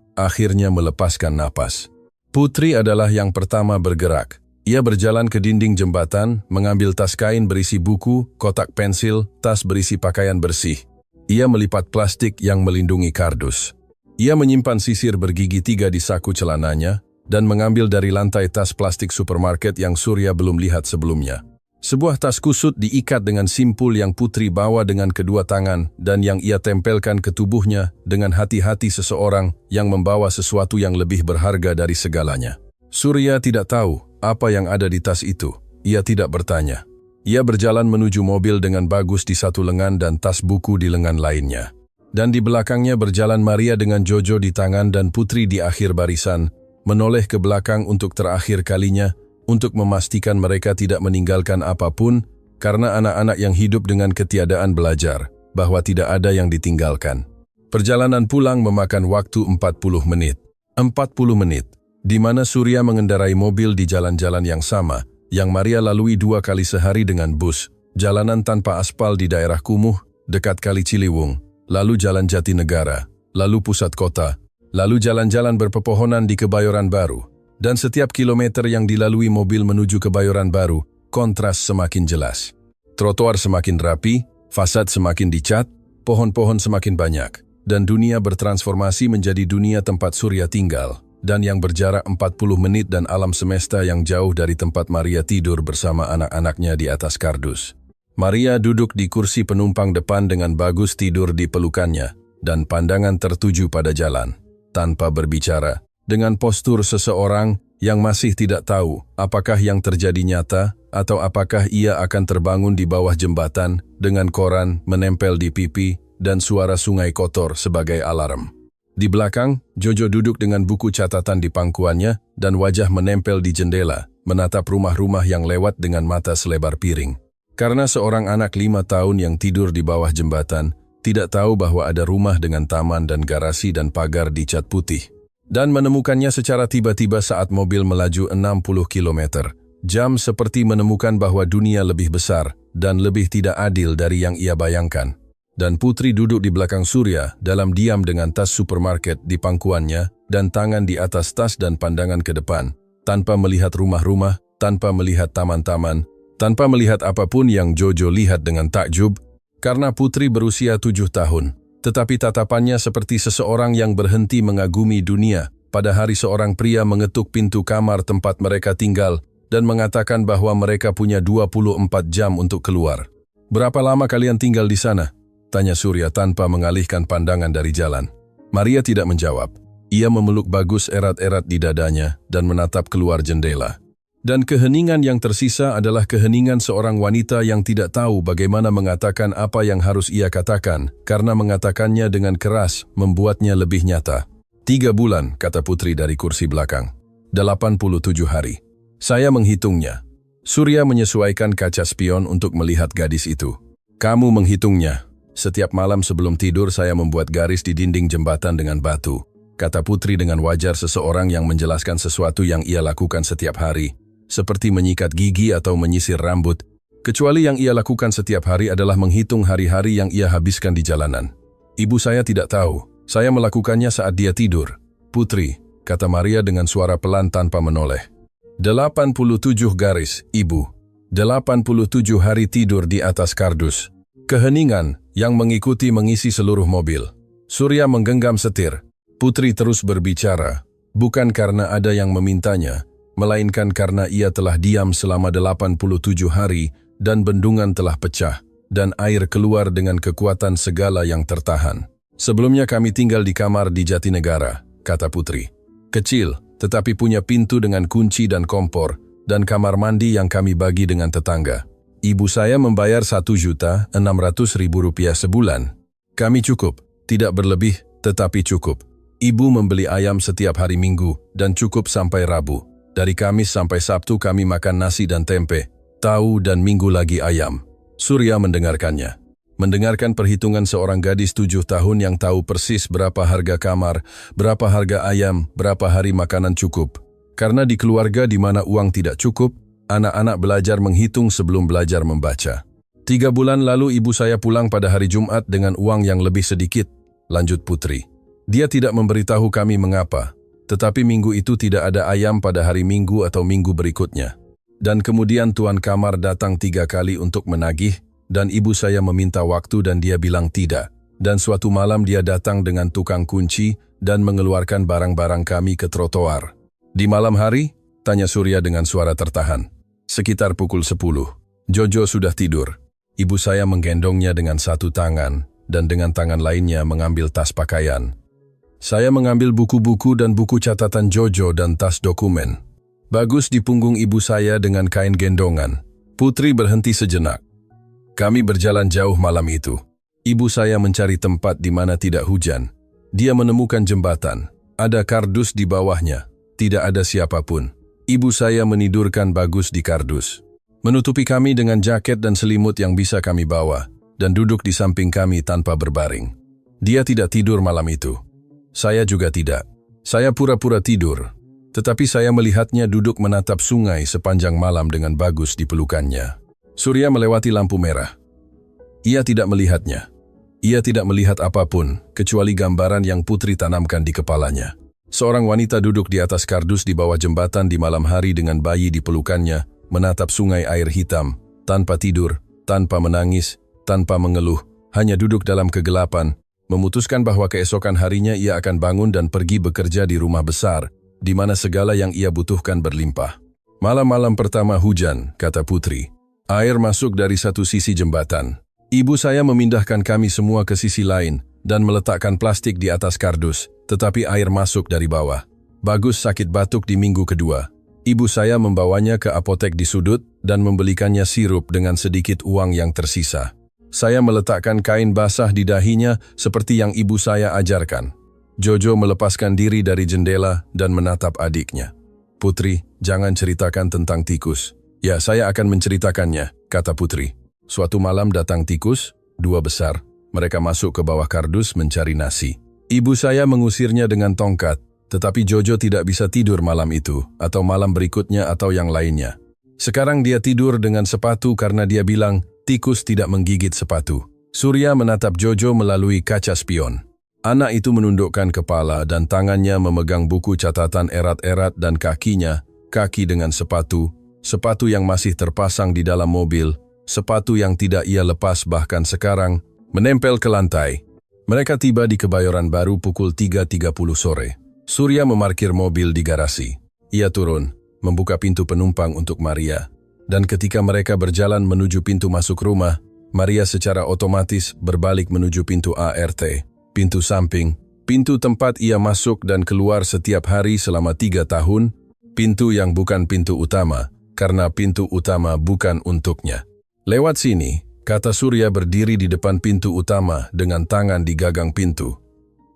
melepaskan napas. Putri adalah yang pertama bergerak. Ia berjalan ke dinding jembatan, mengambil tas kain berisi buku, kotak pensil, tas berisi pakaian bersih. Ia melipat plastik yang melindungi kardus. Ia menyimpan sisir bergigi 3 di saku celananya, dan mengambil dari lantai tas plastik supermarket yang Surya belum lihat sebelumnya. Sebuah tas kusut diikat dengan simpul yang Putri bawa dengan kedua tangan dan yang ia tempelkan ke tubuhnya dengan hati-hati seseorang yang membawa sesuatu yang lebih berharga dari segalanya. Surya tidak tahu apa yang ada di tas itu. Ia tidak bertanya. Ia berjalan menuju mobil dengan Bagus di satu lengan dan tas buku di lengan lainnya. Dan di belakangnya berjalan Maria dengan Jojo di tangan dan Putri di akhir barisan, menoleh ke belakang untuk terakhir kalinya, untuk memastikan mereka tidak meninggalkan apapun, karena anak-anak yang hidup dengan ketiadaan belajar, bahwa tidak ada yang ditinggalkan. Perjalanan pulang memakan waktu 40 menit. 40 menit, di mana Surya mengendarai mobil di jalan-jalan yang sama, yang Maria lalui 2 kali sehari dengan bus, jalanan tanpa aspal di daerah Kumuh, dekat Kali Ciliwung, lalu jalan Jatinegara, lalu pusat kota, lalu jalan-jalan berpepohonan di Kebayoran Baru, dan setiap kilometer yang dilalui mobil menuju Kebayoran Baru, kontras semakin jelas. Trotoar semakin rapi, fasad semakin dicat, pohon-pohon semakin banyak, dan dunia bertransformasi menjadi dunia tempat Surya tinggal, dan yang berjarak 40 menit dan alam semesta yang jauh dari tempat Maria tidur bersama anak-anaknya di atas kardus. Maria duduk di kursi penumpang depan dengan Bagus tidur di pelukannya, dan pandangan tertuju pada jalan, tanpa berbicara, dengan postur seseorang yang masih tidak tahu apakah yang terjadi nyata atau apakah ia akan terbangun di bawah jembatan dengan koran menempel di pipi dan suara sungai kotor sebagai alarm. Di belakang, Jojo duduk dengan buku catatan di pangkuannya dan wajah menempel di jendela, menatap rumah-rumah yang lewat dengan mata selebar piring. Karena seorang anak 5 tahun yang tidur di bawah jembatan, tidak tahu bahwa ada rumah dengan taman dan garasi dan pagar dicat putih. Dan menemukannya secara tiba-tiba saat mobil melaju 60 km. Jam seperti menemukan bahwa dunia lebih besar dan lebih tidak adil dari yang ia bayangkan. Dan Putri duduk di belakang Surya dalam diam dengan tas supermarket di pangkuannya dan tangan di atas tas dan pandangan ke depan, tanpa melihat rumah-rumah, tanpa melihat taman-taman, tanpa melihat apapun yang Jojo lihat dengan takjub, karena Putri berusia 7 tahun. Tetapi tatapannya seperti seseorang yang berhenti mengagumi dunia pada hari seorang pria mengetuk pintu kamar tempat mereka tinggal dan mengatakan bahwa mereka punya 24 jam untuk keluar. "Berapa lama kalian tinggal di sana?" tanya Surya tanpa mengalihkan pandangan dari jalan. Maria tidak menjawab. Ia memeluk Bagus erat-erat di dadanya dan menatap keluar jendela. Dan keheningan yang tersisa adalah keheningan seorang wanita yang tidak tahu bagaimana mengatakan apa yang harus ia katakan, karena mengatakannya dengan keras membuatnya lebih nyata. 3 bulan, kata Putri dari kursi belakang. 87 hari. Saya menghitungnya. Surya menyesuaikan kaca spion untuk melihat gadis itu. Kamu menghitungnya. Setiap malam sebelum tidur saya membuat garis di dinding jembatan dengan batu, kata Putri dengan wajar seseorang yang menjelaskan sesuatu yang ia lakukan setiap hari, seperti menyikat gigi atau menyisir rambut, kecuali yang ia lakukan setiap hari adalah menghitung hari-hari yang ia habiskan di jalanan. Ibu saya tidak tahu, saya melakukannya saat dia tidur. Putri, kata Maria dengan suara pelan tanpa menoleh. 87 garis, Ibu. 87 hari tidur di atas kardus. Keheningan yang mengisi seluruh mobil. Surya menggenggam setir. Putri terus berbicara, bukan karena ada yang memintanya, melainkan karena ia telah diam selama 87 hari dan bendungan telah pecah, dan air keluar dengan kekuatan segala yang tertahan. Sebelumnya kami tinggal di kamar di Jatinegara, kata Putri. Kecil, tetapi punya pintu dengan kunci dan kompor, dan kamar mandi yang kami bagi dengan tetangga. Ibu saya membayar Rp1.600.000 sebulan. Kami cukup, tidak berlebih, tetapi cukup. Ibu membeli ayam setiap hari Minggu, dan cukup sampai Rabu. Dari Kamis sampai Sabtu kami makan nasi dan tempe, tahu dan Minggu lagi ayam. Surya mendengarkannya. Mendengarkan perhitungan seorang gadis 7 tahun yang tahu persis berapa harga kamar, berapa harga ayam, berapa hari makanan cukup. Karena di keluarga di mana uang tidak cukup, anak-anak belajar menghitung sebelum belajar membaca. 3 bulan lalu ibu saya pulang pada hari Jumat dengan uang yang lebih sedikit, lanjut Putri. Dia tidak memberitahu kami mengapa, tetapi minggu itu tidak ada ayam pada hari Minggu atau minggu berikutnya. Dan kemudian tuan kamar datang 3 kali untuk menagih, dan ibu saya meminta waktu dan dia bilang tidak. Dan suatu malam dia datang dengan tukang kunci dan mengeluarkan barang-barang kami ke trotoar. Di malam hari? Tanya Surya dengan suara tertahan. Sekitar pukul 10. Jojo sudah tidur. Ibu saya menggendongnya dengan satu tangan dan dengan tangan lainnya mengambil tas pakaian. Saya mengambil buku-buku dan buku catatan Jojo dan tas dokumen. Bagus di punggung ibu saya dengan kain gendongan. Putri berhenti sejenak. Kami berjalan jauh malam itu. Ibu saya mencari tempat di mana tidak hujan. Dia menemukan jembatan. Ada kardus di bawahnya. Tidak ada siapapun. Ibu saya menidurkan Bagus di kardus. Menutupi kami dengan jaket dan selimut yang bisa kami bawa, dan duduk di samping kami tanpa berbaring. Dia tidak tidur malam itu. Saya juga tidak. Saya pura-pura tidur, tetapi saya melihatnya duduk menatap sungai sepanjang malam dengan Bagus di pelukannya. Surya melewati lampu merah. Ia tidak melihatnya. Ia tidak melihat apapun, kecuali gambaran yang Putri tanamkan di kepalanya. Seorang wanita duduk di atas kardus di bawah jembatan di malam hari dengan bayi di pelukannya, menatap sungai air hitam, tanpa tidur, tanpa menangis, tanpa mengeluh, hanya duduk dalam kegelapan, memutuskan bahwa keesokan harinya ia akan bangun dan pergi bekerja di rumah besar, di mana segala yang ia butuhkan berlimpah. Malam-malam pertama hujan, kata Putri. Air masuk dari satu sisi jembatan. Ibu saya memindahkan kami semua ke sisi lain dan meletakkan plastik di atas kardus, tetapi air masuk dari bawah. Bagus sakit batuk di minggu kedua. Ibu saya membawanya ke apotek di sudut dan membelikannya sirup dengan sedikit uang yang tersisa. Saya meletakkan kain basah di dahinya seperti yang ibu saya ajarkan. Jojo melepaskan diri dari jendela dan menatap adiknya. Putri, jangan ceritakan tentang tikus. Ya, saya akan menceritakannya, kata Putri. Suatu malam datang tikus, 2 besar. Mereka masuk ke bawah kardus mencari nasi. Ibu saya mengusirnya dengan tongkat, tetapi Jojo tidak bisa tidur malam itu, atau malam berikutnya atau yang lainnya. Sekarang dia tidur dengan sepatu karena dia bilang, tikus tidak menggigit sepatu. Surya menatap Jojo melalui kaca spion. Anak itu menundukkan kepala dan tangannya memegang buku catatan erat-erat dan kakinya, kaki dengan sepatu, sepatu yang masih terpasang di dalam mobil, sepatu yang tidak ia lepas bahkan sekarang, menempel ke lantai. Mereka tiba di Kebayoran Baru pukul 3.30 sore. Surya memarkir mobil di garasi. Ia turun, membuka pintu penumpang untuk Maria. Dan ketika mereka berjalan menuju pintu masuk rumah, Maria secara otomatis berbalik menuju pintu ART, pintu samping, pintu tempat ia masuk dan keluar setiap hari selama 3 tahun, pintu yang bukan pintu utama, karena pintu utama bukan untuknya. Lewat sini, kata Surya berdiri di depan pintu utama dengan tangan di gagang pintu.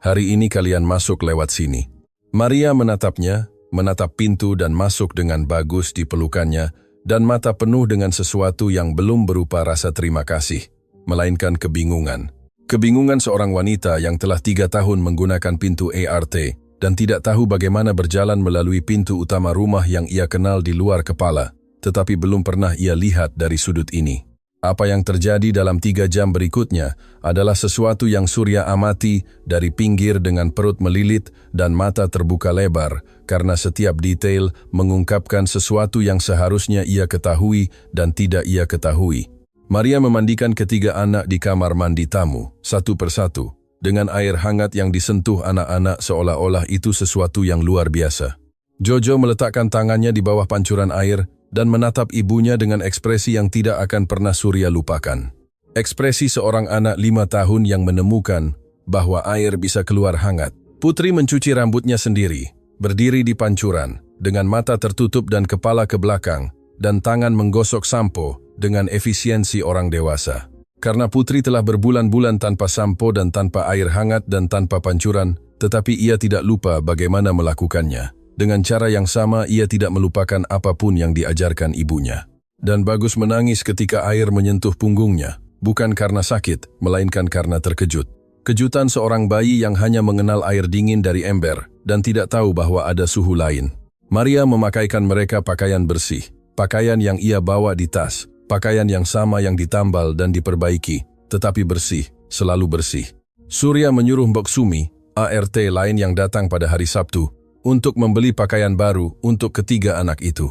Hari ini kalian masuk lewat sini. Maria menatapnya, menatap pintu dan masuk dengan Bagus di pelukannya, dan mata penuh dengan sesuatu yang belum berupa rasa terima kasih, melainkan kebingungan. Kebingungan seorang wanita yang telah 3 tahun menggunakan pintu ART dan tidak tahu bagaimana berjalan melalui pintu utama rumah yang ia kenal di luar kepala, tetapi belum pernah ia lihat dari sudut ini. Apa yang terjadi dalam 3 jam berikutnya adalah sesuatu yang Surya amati dari pinggir dengan perut melilit dan mata terbuka lebar, karena setiap detail mengungkapkan sesuatu yang seharusnya ia ketahui dan tidak ia ketahui. Maria memandikan ketiga anak di kamar mandi tamu, satu persatu, dengan air hangat yang disentuh anak-anak seolah-olah itu sesuatu yang luar biasa. Jojo meletakkan tangannya di bawah pancuran air dan menatap ibunya dengan ekspresi yang tidak akan pernah Surya lupakan. Ekspresi seorang anak 5 tahun yang menemukan bahwa air bisa keluar hangat. Putri mencuci rambutnya sendiri, berdiri di pancuran, dengan mata tertutup dan kepala ke belakang, dan tangan menggosok sampo dengan efisiensi orang dewasa. Karena Putri telah berbulan-bulan tanpa sampo dan tanpa air hangat dan tanpa pancuran, tetapi ia tidak lupa bagaimana melakukannya. Dengan cara yang sama, ia tidak melupakan apapun yang diajarkan ibunya. Dan Bagus menangis ketika air menyentuh punggungnya, bukan karena sakit, melainkan karena terkejut. Kejutan seorang bayi yang hanya mengenal air dingin dari ember dan tidak tahu bahwa ada suhu lain. Maria memakaikan mereka pakaian bersih, pakaian yang ia bawa di tas, pakaian yang sama yang ditambal dan diperbaiki, tetapi bersih, selalu bersih. Surya menyuruh Mbok Sumi, ART lain yang datang pada hari Sabtu, untuk membeli pakaian baru untuk ketiga anak itu.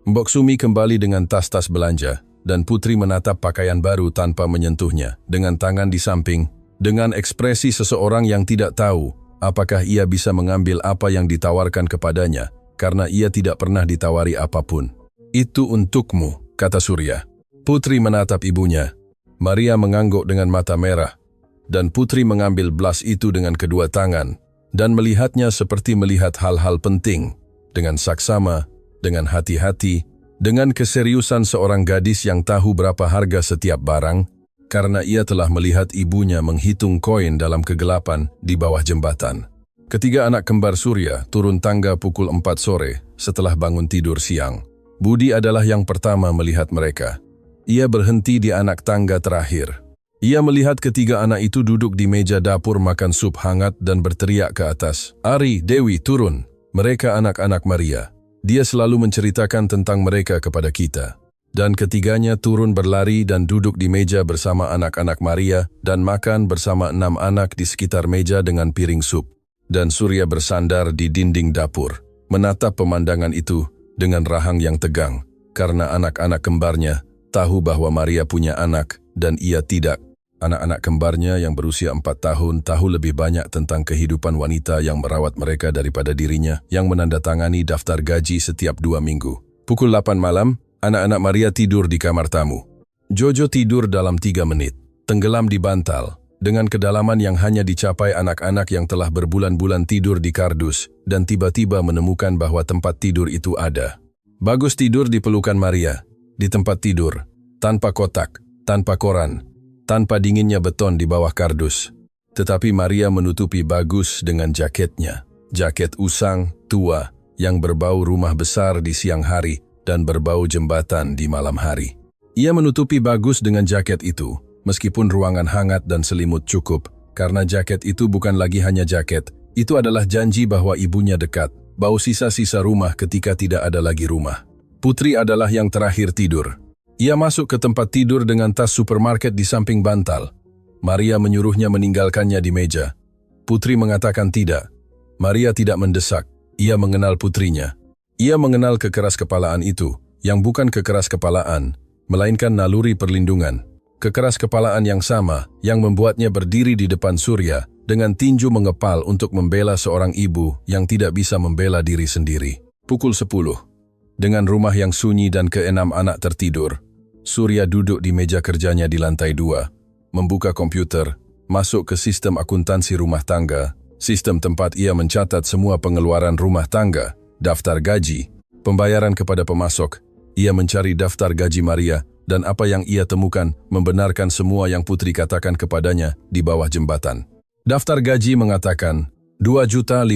Mbok Sumi kembali dengan tas-tas belanja, dan Putri menatap pakaian baru tanpa menyentuhnya, dengan tangan di samping, dengan ekspresi seseorang yang tidak tahu apakah ia bisa mengambil apa yang ditawarkan kepadanya, karena ia tidak pernah ditawari apapun. Itu untukmu, kata Surya. Putri menatap ibunya. Maria mengangguk dengan mata merah, dan Putri mengambil blas itu dengan kedua tangan, dan melihatnya seperti melihat hal-hal penting. Dengan saksama, dengan hati-hati, dengan keseriusan seorang gadis yang tahu berapa harga setiap barang, karena ia telah melihat ibunya menghitung koin dalam kegelapan di bawah jembatan. Ketiga anak kembar Surya turun tangga pukul 4 sore setelah bangun tidur siang. Budi adalah yang pertama melihat mereka. Ia berhenti di anak tangga terakhir. Ia melihat ketiga anak itu duduk di meja dapur makan sup hangat dan berteriak ke atas, "Ari, Dewi, turun." Mereka anak-anak Maria. Dia selalu menceritakan tentang mereka kepada kita. Dan ketiganya turun berlari dan duduk di meja bersama anak-anak Maria dan makan bersama 6 anak di sekitar meja dengan piring sup. Dan Surya bersandar di dinding dapur, menatap pemandangan itu dengan rahang yang tegang, karena anak-anak kembarnya tahu bahwa Maria punya anak dan ia tidak. Anak-anak kembarnya yang berusia 4 tahun tahu lebih banyak tentang kehidupan wanita yang merawat mereka daripada dirinya yang menandatangani daftar gaji setiap 2 minggu. Pukul 8 malam, anak-anak Maria tidur di kamar tamu. Jojo tidur dalam 3 menit, tenggelam di bantal, dengan kedalaman yang hanya dicapai anak-anak yang telah berbulan-bulan tidur di kardus dan tiba-tiba menemukan bahwa tempat tidur itu ada. Bagus tidur di pelukan Maria, di tempat tidur, tanpa kotak, tanpa koran, tanpa dinginnya beton di bawah kardus. Tetapi Maria menutupi Bagus dengan jaketnya. Jaket usang, tua, yang berbau rumah besar di siang hari dan berbau jembatan di malam hari. Ia menutupi Bagus dengan jaket itu, meskipun ruangan hangat dan selimut cukup, karena jaket itu bukan lagi hanya jaket, itu adalah janji bahwa ibunya dekat, bau sisa-sisa rumah ketika tidak ada lagi rumah. Putri adalah yang terakhir tidur. Ia masuk ke tempat tidur dengan tas supermarket di samping bantal. Maria menyuruhnya meninggalkannya di meja. Putri mengatakan tidak. Maria tidak mendesak. Ia mengenal putrinya. Ia mengenal kekeras-kepalaan itu, yang bukan kekeras-kepalaan, melainkan naluri perlindungan. Kekeras-kepalaan yang sama, yang membuatnya berdiri di depan Surya, dengan tinju mengepal untuk membela seorang ibu yang tidak bisa membela diri sendiri. Pukul 10. Dengan rumah yang sunyi dan ke-6 anak tertidur, Surya duduk di meja kerjanya di lantai 2, membuka komputer, masuk ke sistem akuntansi rumah tangga, sistem tempat ia mencatat semua pengeluaran rumah tangga, daftar gaji, pembayaran kepada pemasok. Ia mencari daftar gaji Maria, dan apa yang ia temukan membenarkan semua yang Putri katakan kepadanya di bawah jembatan. Daftar gaji mengatakan 2.500.000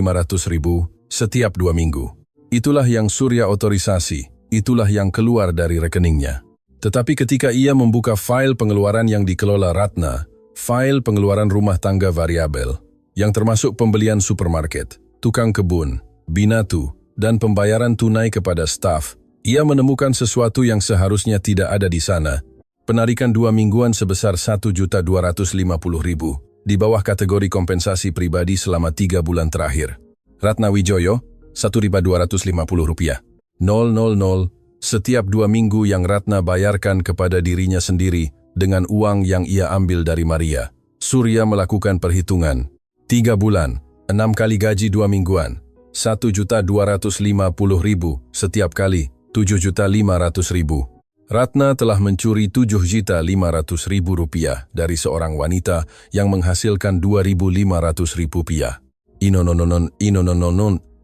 setiap 2 minggu. Itulah yang Surya otorisasi, itulah yang keluar dari rekeningnya. Tetapi ketika ia membuka file pengeluaran yang dikelola Ratna, file pengeluaran rumah tangga variabel, yang termasuk pembelian supermarket, tukang kebun, binatu, dan pembayaran tunai kepada staf, ia menemukan sesuatu yang seharusnya tidak ada di sana. Penarikan 2 mingguan sebesar 1.250.000 di bawah kategori kompensasi pribadi selama 3 bulan terakhir. Ratna Wijoyo, Rp1.250. 000 setiap 2 minggu yang Ratna bayarkan kepada dirinya sendiri dengan uang yang ia ambil dari Maria. Surya melakukan perhitungan. 3 bulan, 6 kali gaji 2 mingguan, 1.250.000 setiap kali, 7.500.000. Ratna telah mencuri 7.500.000 rupiah dari seorang wanita yang menghasilkan 2.500.000 rupiah. Inononon,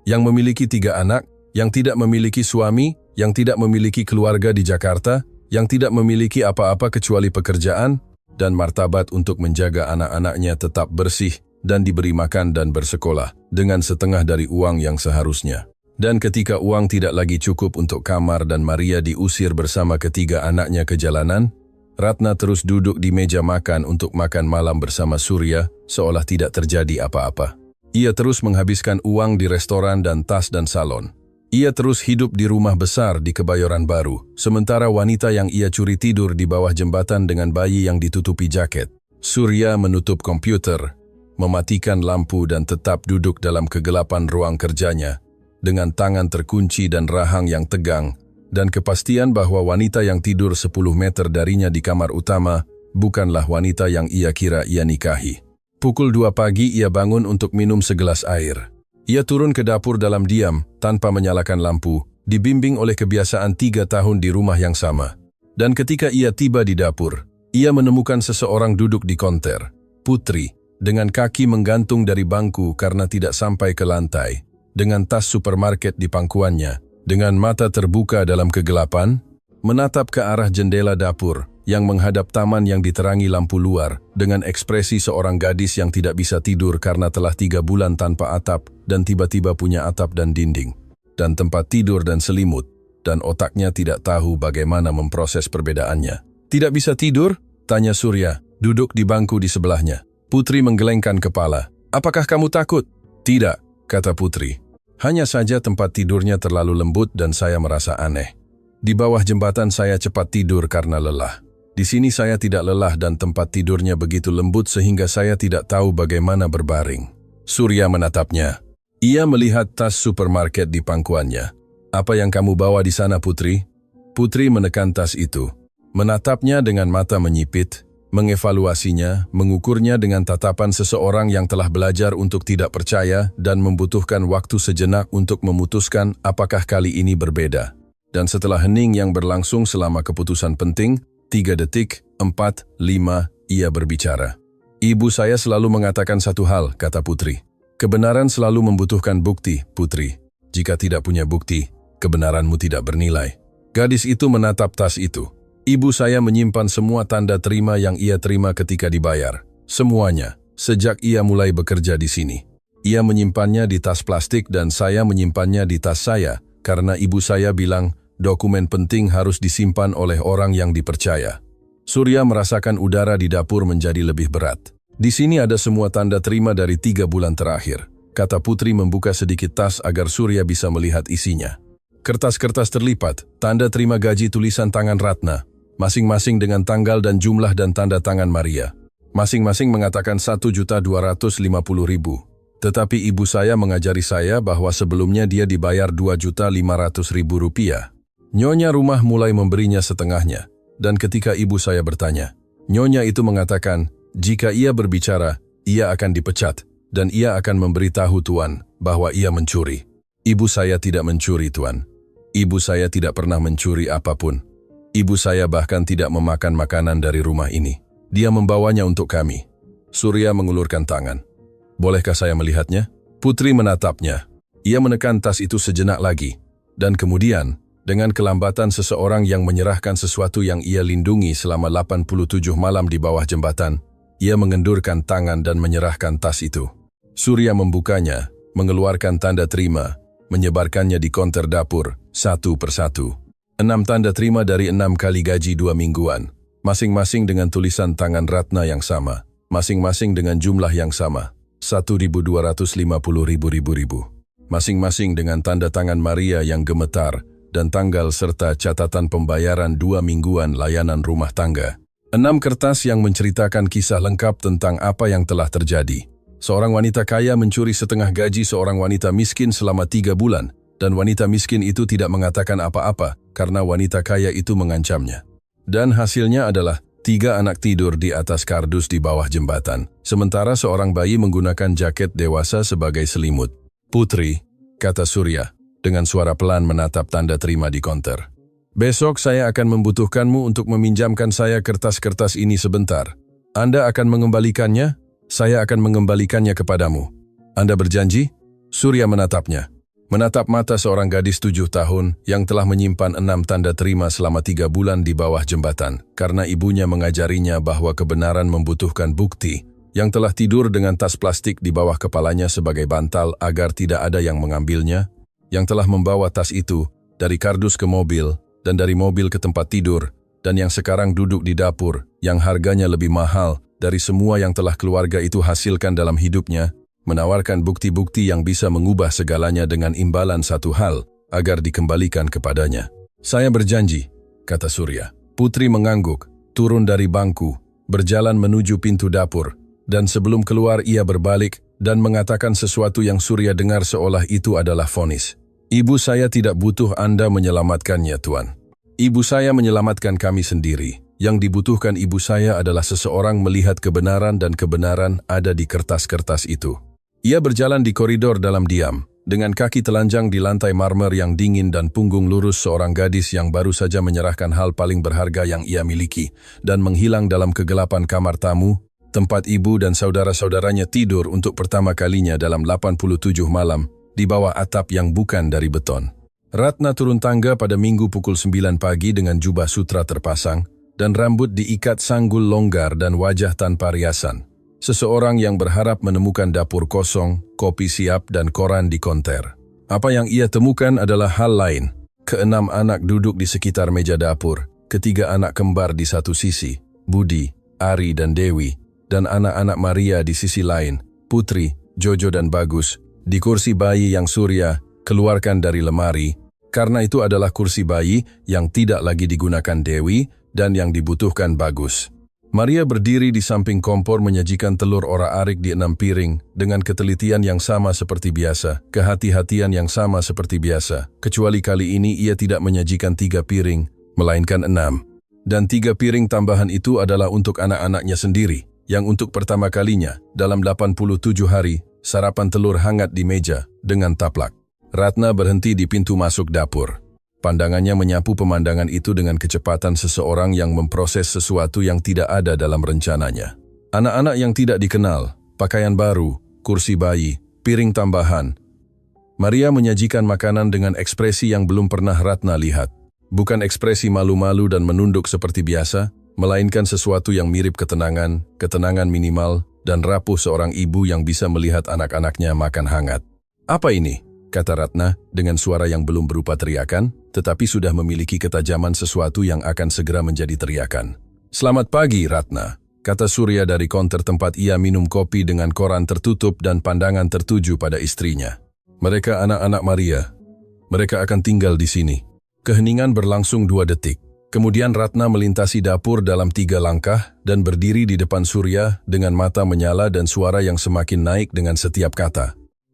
yang memiliki 3 anak, yang tidak memiliki suami, yang tidak memiliki keluarga di Jakarta, yang tidak memiliki apa-apa kecuali pekerjaan, dan martabat untuk menjaga anak-anaknya tetap bersih dan diberi makan dan bersekolah, dengan setengah dari uang yang seharusnya. Dan ketika uang tidak lagi cukup untuk kamar dan Maria diusir bersama ketiga anaknya ke jalanan, Ratna terus duduk di meja makan untuk makan malam bersama Surya, seolah tidak terjadi apa-apa. Ia terus menghabiskan uang di restoran dan tas dan salon. Ia terus hidup di rumah besar di Kebayoran Baru, sementara wanita yang ia curi tidur di bawah jembatan dengan bayi yang ditutupi jaket. Surya menutup komputer, mematikan lampu dan tetap duduk dalam kegelapan ruang kerjanya, dengan tangan terkunci dan rahang yang tegang, dan kepastian bahwa wanita yang tidur 10 meter darinya di kamar utama bukanlah wanita yang ia kira ia nikahi. Pukul 2 pagi ia bangun untuk minum segelas air. Ia turun ke dapur dalam diam, tanpa menyalakan lampu, dibimbing oleh kebiasaan 3 tahun di rumah yang sama. Dan ketika ia tiba di dapur, ia menemukan seseorang duduk di konter. Putri, dengan kaki menggantung dari bangku karena tidak sampai ke lantai, dengan tas supermarket di pangkuannya, Dengan mata terbuka dalam kegelapan, menatap ke arah jendela dapur yang menghadap taman yang diterangi lampu luar dengan ekspresi seorang gadis yang tidak bisa tidur karena telah 3 bulan tanpa atap dan tiba-tiba punya atap dan dinding, dan tempat tidur dan selimut, dan otaknya tidak tahu bagaimana memproses perbedaannya. Tidak bisa tidur? Tanya Surya, duduk di bangku di sebelahnya. Putri menggelengkan kepala. Apakah kamu takut? Tidak, kata Putri. Hanya saja tempat tidurnya terlalu lembut dan saya merasa aneh. Di bawah jembatan saya cepat tidur karena lelah. Di sini saya tidak lelah dan tempat tidurnya begitu lembut sehingga saya tidak tahu bagaimana berbaring. Surya menatapnya. Ia melihat tas supermarket di pangkuannya. Apa yang kamu bawa di sana, Putri? Putri menekan tas itu. Menatapnya dengan mata menyipit, mengevaluasinya, mengukurnya dengan tatapan seseorang yang telah belajar untuk tidak percaya dan membutuhkan waktu sejenak untuk memutuskan apakah kali ini berbeda. Dan setelah hening yang berlangsung selama keputusan penting, 3 detik, 4, 5, ia berbicara. Ibu saya selalu mengatakan satu hal, kata Putri. Kebenaran selalu membutuhkan bukti, Putri. Jika tidak punya bukti, kebenaranmu tidak bernilai. Gadis itu menatap tas itu. Ibu saya menyimpan semua tanda terima yang ia terima ketika dibayar. Semuanya, sejak ia mulai bekerja di sini. Ia menyimpannya di tas plastik dan saya menyimpannya di tas saya, karena ibu saya bilang dokumen penting harus disimpan oleh orang yang dipercaya. Surya merasakan udara di dapur menjadi lebih berat. Di sini ada semua tanda terima dari 3 bulan terakhir, kata Putri membuka sedikit tas agar Surya bisa melihat isinya. Kertas-kertas terlipat, tanda terima gaji tulisan tangan Ratna, masing-masing dengan tanggal dan jumlah dan tanda tangan Maria. Masing-masing mengatakan 1.250.000. Tetapi ibu saya mengajari saya bahwa sebelumnya dia dibayar 2.500.000 rupiah. Nyonya rumah mulai memberinya setengahnya. Dan ketika ibu saya bertanya, Nyonya itu mengatakan, jika ia berbicara, ia akan dipecat. Dan ia akan memberitahu Tuan bahwa ia mencuri. Ibu saya tidak mencuri, Tuan. Ibu saya tidak pernah mencuri apapun. Ibu saya bahkan tidak memakan makanan dari rumah ini. Dia membawanya untuk kami. Surya mengulurkan tangan. Bolehkah saya melihatnya? Putri menatapnya. Ia menekan tas itu sejenak lagi. Dan kemudian, dengan kelambatan seseorang yang menyerahkan sesuatu yang ia lindungi selama 87 malam di bawah jembatan, ia mengendurkan tangan dan menyerahkan tas itu. Surya membukanya, mengeluarkan tanda terima, menyebarkannya di konter dapur, satu persatu. 6 tanda terima dari 6 kali gaji 2 mingguan, masing-masing dengan tulisan tangan Ratna yang sama, masing-masing dengan jumlah yang sama, 1.250.000. Masing-masing dengan tanda tangan Maria yang gemetar, dan tanggal serta catatan pembayaran 2 mingguan layanan rumah tangga. 6 kertas yang menceritakan kisah lengkap tentang apa yang telah terjadi. Seorang wanita kaya mencuri setengah gaji seorang wanita miskin selama 3 bulan, dan wanita miskin itu tidak mengatakan apa-apa karena wanita kaya itu mengancamnya. Dan hasilnya adalah 3 anak tidur di atas kardus di bawah jembatan, sementara seorang bayi menggunakan jaket dewasa sebagai selimut. Putri, kata Surya, dengan suara pelan menatap tanda terima di konter. Besok saya akan membutuhkanmu untuk meminjamkan saya kertas-kertas ini sebentar. Anda akan mengembalikannya? Saya akan mengembalikannya kepadamu. Anda berjanji? Surya menatapnya. Menatap mata seorang gadis 7 tahun yang telah menyimpan 6 tanda terima selama 3 bulan di bawah jembatan karena ibunya mengajarinya bahwa kebenaran membutuhkan bukti, yang telah tidur dengan tas plastik di bawah kepalanya sebagai bantal agar tidak ada yang mengambilnya, yang telah membawa tas itu dari kardus ke mobil dan dari mobil ke tempat tidur, dan yang sekarang duduk di dapur yang harganya lebih mahal dari semua yang telah keluarga itu hasilkan dalam hidupnya, menawarkan bukti-bukti yang bisa mengubah segalanya dengan imbalan satu hal, agar dikembalikan kepadanya. Saya berjanji, kata Surya. Putri mengangguk, turun dari bangku, berjalan menuju pintu dapur, dan sebelum keluar ia berbalik dan mengatakan sesuatu yang Surya dengar seolah itu adalah vonis. Ibu saya tidak butuh Anda menyelamatkannya, Tuan. Ibu saya menyelamatkan kami sendiri. Yang dibutuhkan ibu saya adalah seseorang melihat kebenaran dan kebenaran ada di kertas-kertas itu. Ia berjalan di koridor dalam diam, dengan kaki telanjang di lantai marmer yang dingin dan punggung lurus seorang gadis yang baru saja menyerahkan hal paling berharga yang ia miliki, dan menghilang dalam kegelapan kamar tamu, tempat ibu dan saudara-saudaranya tidur untuk pertama kalinya dalam 87 malam, di bawah atap yang bukan dari beton. Ratna turun tangga pada Minggu pukul 9 pagi dengan jubah sutra terpasang dan rambut diikat sanggul longgar dan wajah tanpa riasan. Seseorang yang berharap menemukan dapur kosong, kopi siap dan koran di konter. Apa yang ia temukan adalah hal lain. Keenam anak duduk di sekitar meja dapur, ketiga anak kembar di satu sisi, Budi, Ari dan Dewi, dan anak-anak Maria di sisi lain, Putri, Jojo dan Bagus, di kursi bayi yang Surya keluarkan dari lemari, karena itu adalah kursi bayi yang tidak lagi digunakan Dewi dan yang dibutuhkan Bagus. Maria berdiri di samping kompor menyajikan telur orak-arik di 6 piring dengan ketelitian yang sama seperti biasa, kehati-hatian yang sama seperti biasa, kecuali kali ini ia tidak menyajikan 3 piring, melainkan 6. Dan 3 piring tambahan itu adalah untuk anak-anaknya sendiri, yang untuk pertama kalinya dalam 87 hari, sarapan telur hangat di meja dengan taplak. Ratna berhenti di pintu masuk dapur. Pandangannya menyapu pemandangan itu dengan kecepatan seseorang yang memproses sesuatu yang tidak ada dalam rencananya. Anak-anak yang tidak dikenal, pakaian baru, kursi bayi, piring tambahan. Maria menyajikan makanan dengan ekspresi yang belum pernah Ratna lihat. Bukan ekspresi malu-malu dan menunduk seperti biasa, melainkan sesuatu yang mirip ketenangan minimal, dan rapuh seorang ibu yang bisa melihat anak-anaknya makan hangat. "Apa ini?" kata Ratna dengan suara yang belum berupa teriakan, tetapi sudah memiliki ketajaman sesuatu yang akan segera menjadi teriakan. "Selamat pagi, Ratna," kata Surya dari konter tempat ia minum kopi dengan koran tertutup dan pandangan tertuju pada istrinya. "Mereka anak-anak Maria. Mereka akan tinggal di sini." Keheningan berlangsung 2 detik. Kemudian Ratna melintasi dapur dalam 3 langkah dan berdiri di depan Surya dengan mata menyala dan suara yang semakin naik dengan setiap kata.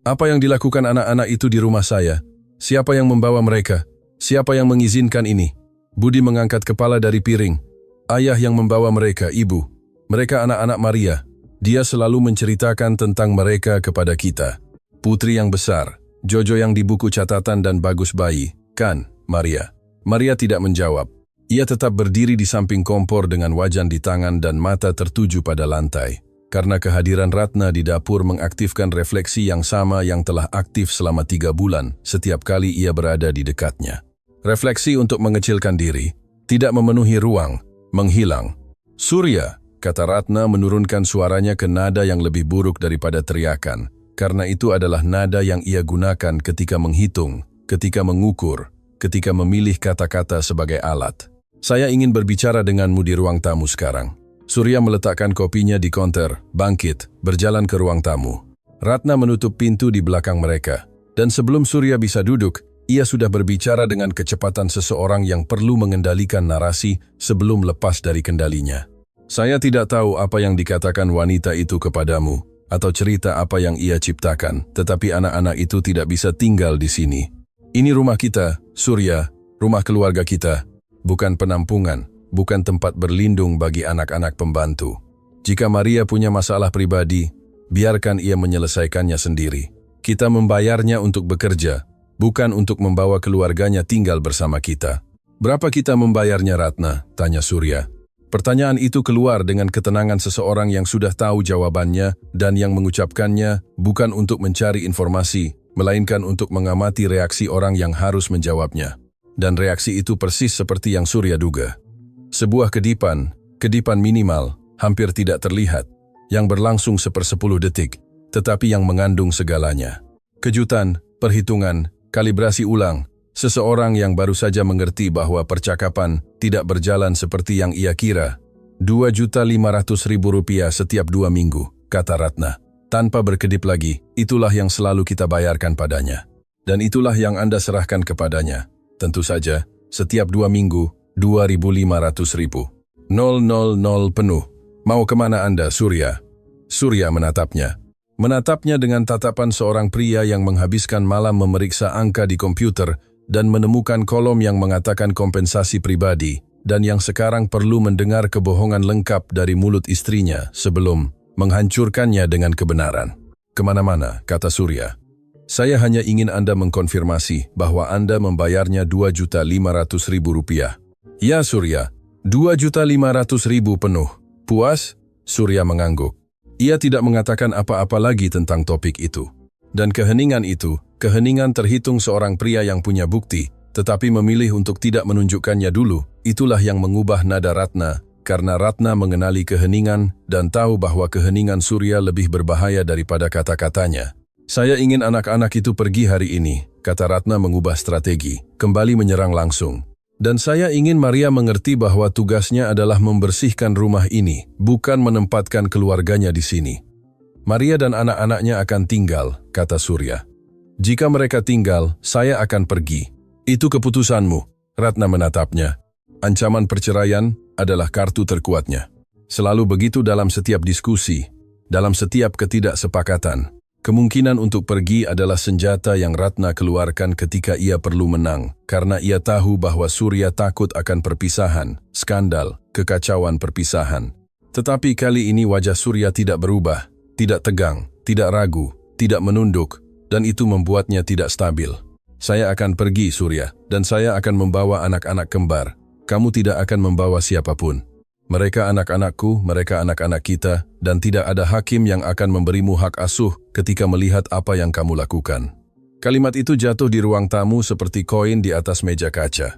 "Apa yang dilakukan anak-anak itu di rumah saya? Siapa yang membawa mereka? Siapa yang mengizinkan ini?" Budi mengangkat kepala dari piring. "Ayah yang membawa mereka, Ibu. Mereka anak-anak Maria. Dia selalu menceritakan tentang mereka kepada kita. Putri yang besar, Jojo yang di buku catatan dan Bagus bayi, kan, Maria?" Maria tidak menjawab. Ia tetap berdiri di samping kompor dengan wajan di tangan dan mata tertuju pada lantai. Karena kehadiran Ratna di dapur mengaktifkan refleksi yang sama yang telah aktif selama 3 bulan setiap kali ia berada di dekatnya. Refleksi untuk mengecilkan diri, tidak memenuhi ruang, menghilang. "Surya," kata Ratna menurunkan suaranya ke nada yang lebih buruk daripada teriakan, karena itu adalah nada yang ia gunakan ketika menghitung, ketika mengukur, ketika memilih kata-kata sebagai alat. "Saya ingin berbicara denganmu di ruang tamu sekarang." Surya meletakkan kopinya di konter, bangkit, berjalan ke ruang tamu. Ratna menutup pintu di belakang mereka, dan sebelum Surya bisa duduk, ia sudah berbicara dengan kecepatan seseorang yang perlu mengendalikan narasi sebelum lepas dari kendalinya. "Saya tidak tahu apa yang dikatakan wanita itu kepadamu, atau cerita apa yang ia ciptakan, tetapi anak-anak itu tidak bisa tinggal di sini. Ini rumah kita, Surya, rumah keluarga kita. Bukan penampungan, bukan tempat berlindung bagi anak-anak pembantu. Jika Maria punya masalah pribadi, biarkan ia menyelesaikannya sendiri. Kita membayarnya untuk bekerja, bukan untuk membawa keluarganya tinggal bersama kita." "Berapa kita membayarnya, Ratna?" tanya Surya. Pertanyaan itu keluar dengan ketenangan seseorang yang sudah tahu jawabannya dan yang mengucapkannya bukan untuk mencari informasi, melainkan untuk mengamati reaksi orang yang harus menjawabnya. Dan reaksi itu persis seperti yang Surya duga. Sebuah kedipan minimal, hampir tidak terlihat, yang berlangsung 1/10 detik, tetapi yang mengandung segalanya. Kejutan, perhitungan, kalibrasi ulang, seseorang yang baru saja mengerti bahwa percakapan tidak berjalan seperti yang ia kira. "2.500.000 setiap 2 minggu, kata Ratna. Tanpa berkedip lagi, itulah yang selalu kita bayarkan padanya. Dan itulah yang Anda serahkan kepadanya. Tentu saja, setiap 2 minggu, 2.500.000. 000 penuh. Mau kemana Anda, Surya?" Surya menatapnya. Menatapnya dengan tatapan seorang pria yang menghabiskan malam memeriksa angka di komputer dan menemukan kolom yang mengatakan kompensasi pribadi, dan yang sekarang perlu mendengar kebohongan lengkap dari mulut istrinya sebelum menghancurkannya dengan kebenaran. "Kemana-mana," kata Surya. "Saya hanya ingin Anda mengkonfirmasi bahwa Anda membayarnya 2.500.000 rupiah. "Ya, Surya, 2.500.000 penuh. Puas?" Surya mengangguk. Ia tidak mengatakan apa-apa lagi tentang topik itu. Dan keheningan itu, Keheningan terhitung seorang pria yang punya bukti, tetapi memilih untuk tidak menunjukkannya dulu. Itulah yang mengubah nada Ratna, karena Ratna mengenali keheningan dan tahu bahwa keheningan Surya lebih berbahaya daripada kata-katanya. Saya ingin anak-anak itu pergi hari ini, kata Ratna mengubah strategi, kembali menyerang langsung. Dan saya ingin Maria mengerti bahwa tugasnya adalah membersihkan rumah ini, bukan menempatkan keluarganya di sini. Maria dan anak-anaknya akan tinggal, kata Surya. Jika mereka tinggal, saya akan pergi. Itu keputusanmu. Ratna menatapnya. Ancaman perceraian adalah kartu terkuatnya. Selalu begitu dalam setiap diskusi, dalam setiap ketidaksepakatan. Kemungkinan untuk pergi adalah senjata yang Ratna keluarkan ketika ia perlu menang, karena ia tahu bahwa Surya takut akan perpisahan, skandal, kekacauan perpisahan. Tetapi kali ini wajah Surya tidak berubah, tidak tegang, tidak ragu, tidak menunduk, dan itu membuatnya tidak stabil. Saya akan pergi, Surya, dan saya akan membawa anak-anak kembar. Kamu tidak akan membawa siapapun. Mereka anak-anakku, mereka anak-anak kita, dan tidak ada hakim yang akan memberimu hak asuh ketika melihat apa yang kamu lakukan. Kalimat itu jatuh di ruang tamu seperti koin di atas meja kaca.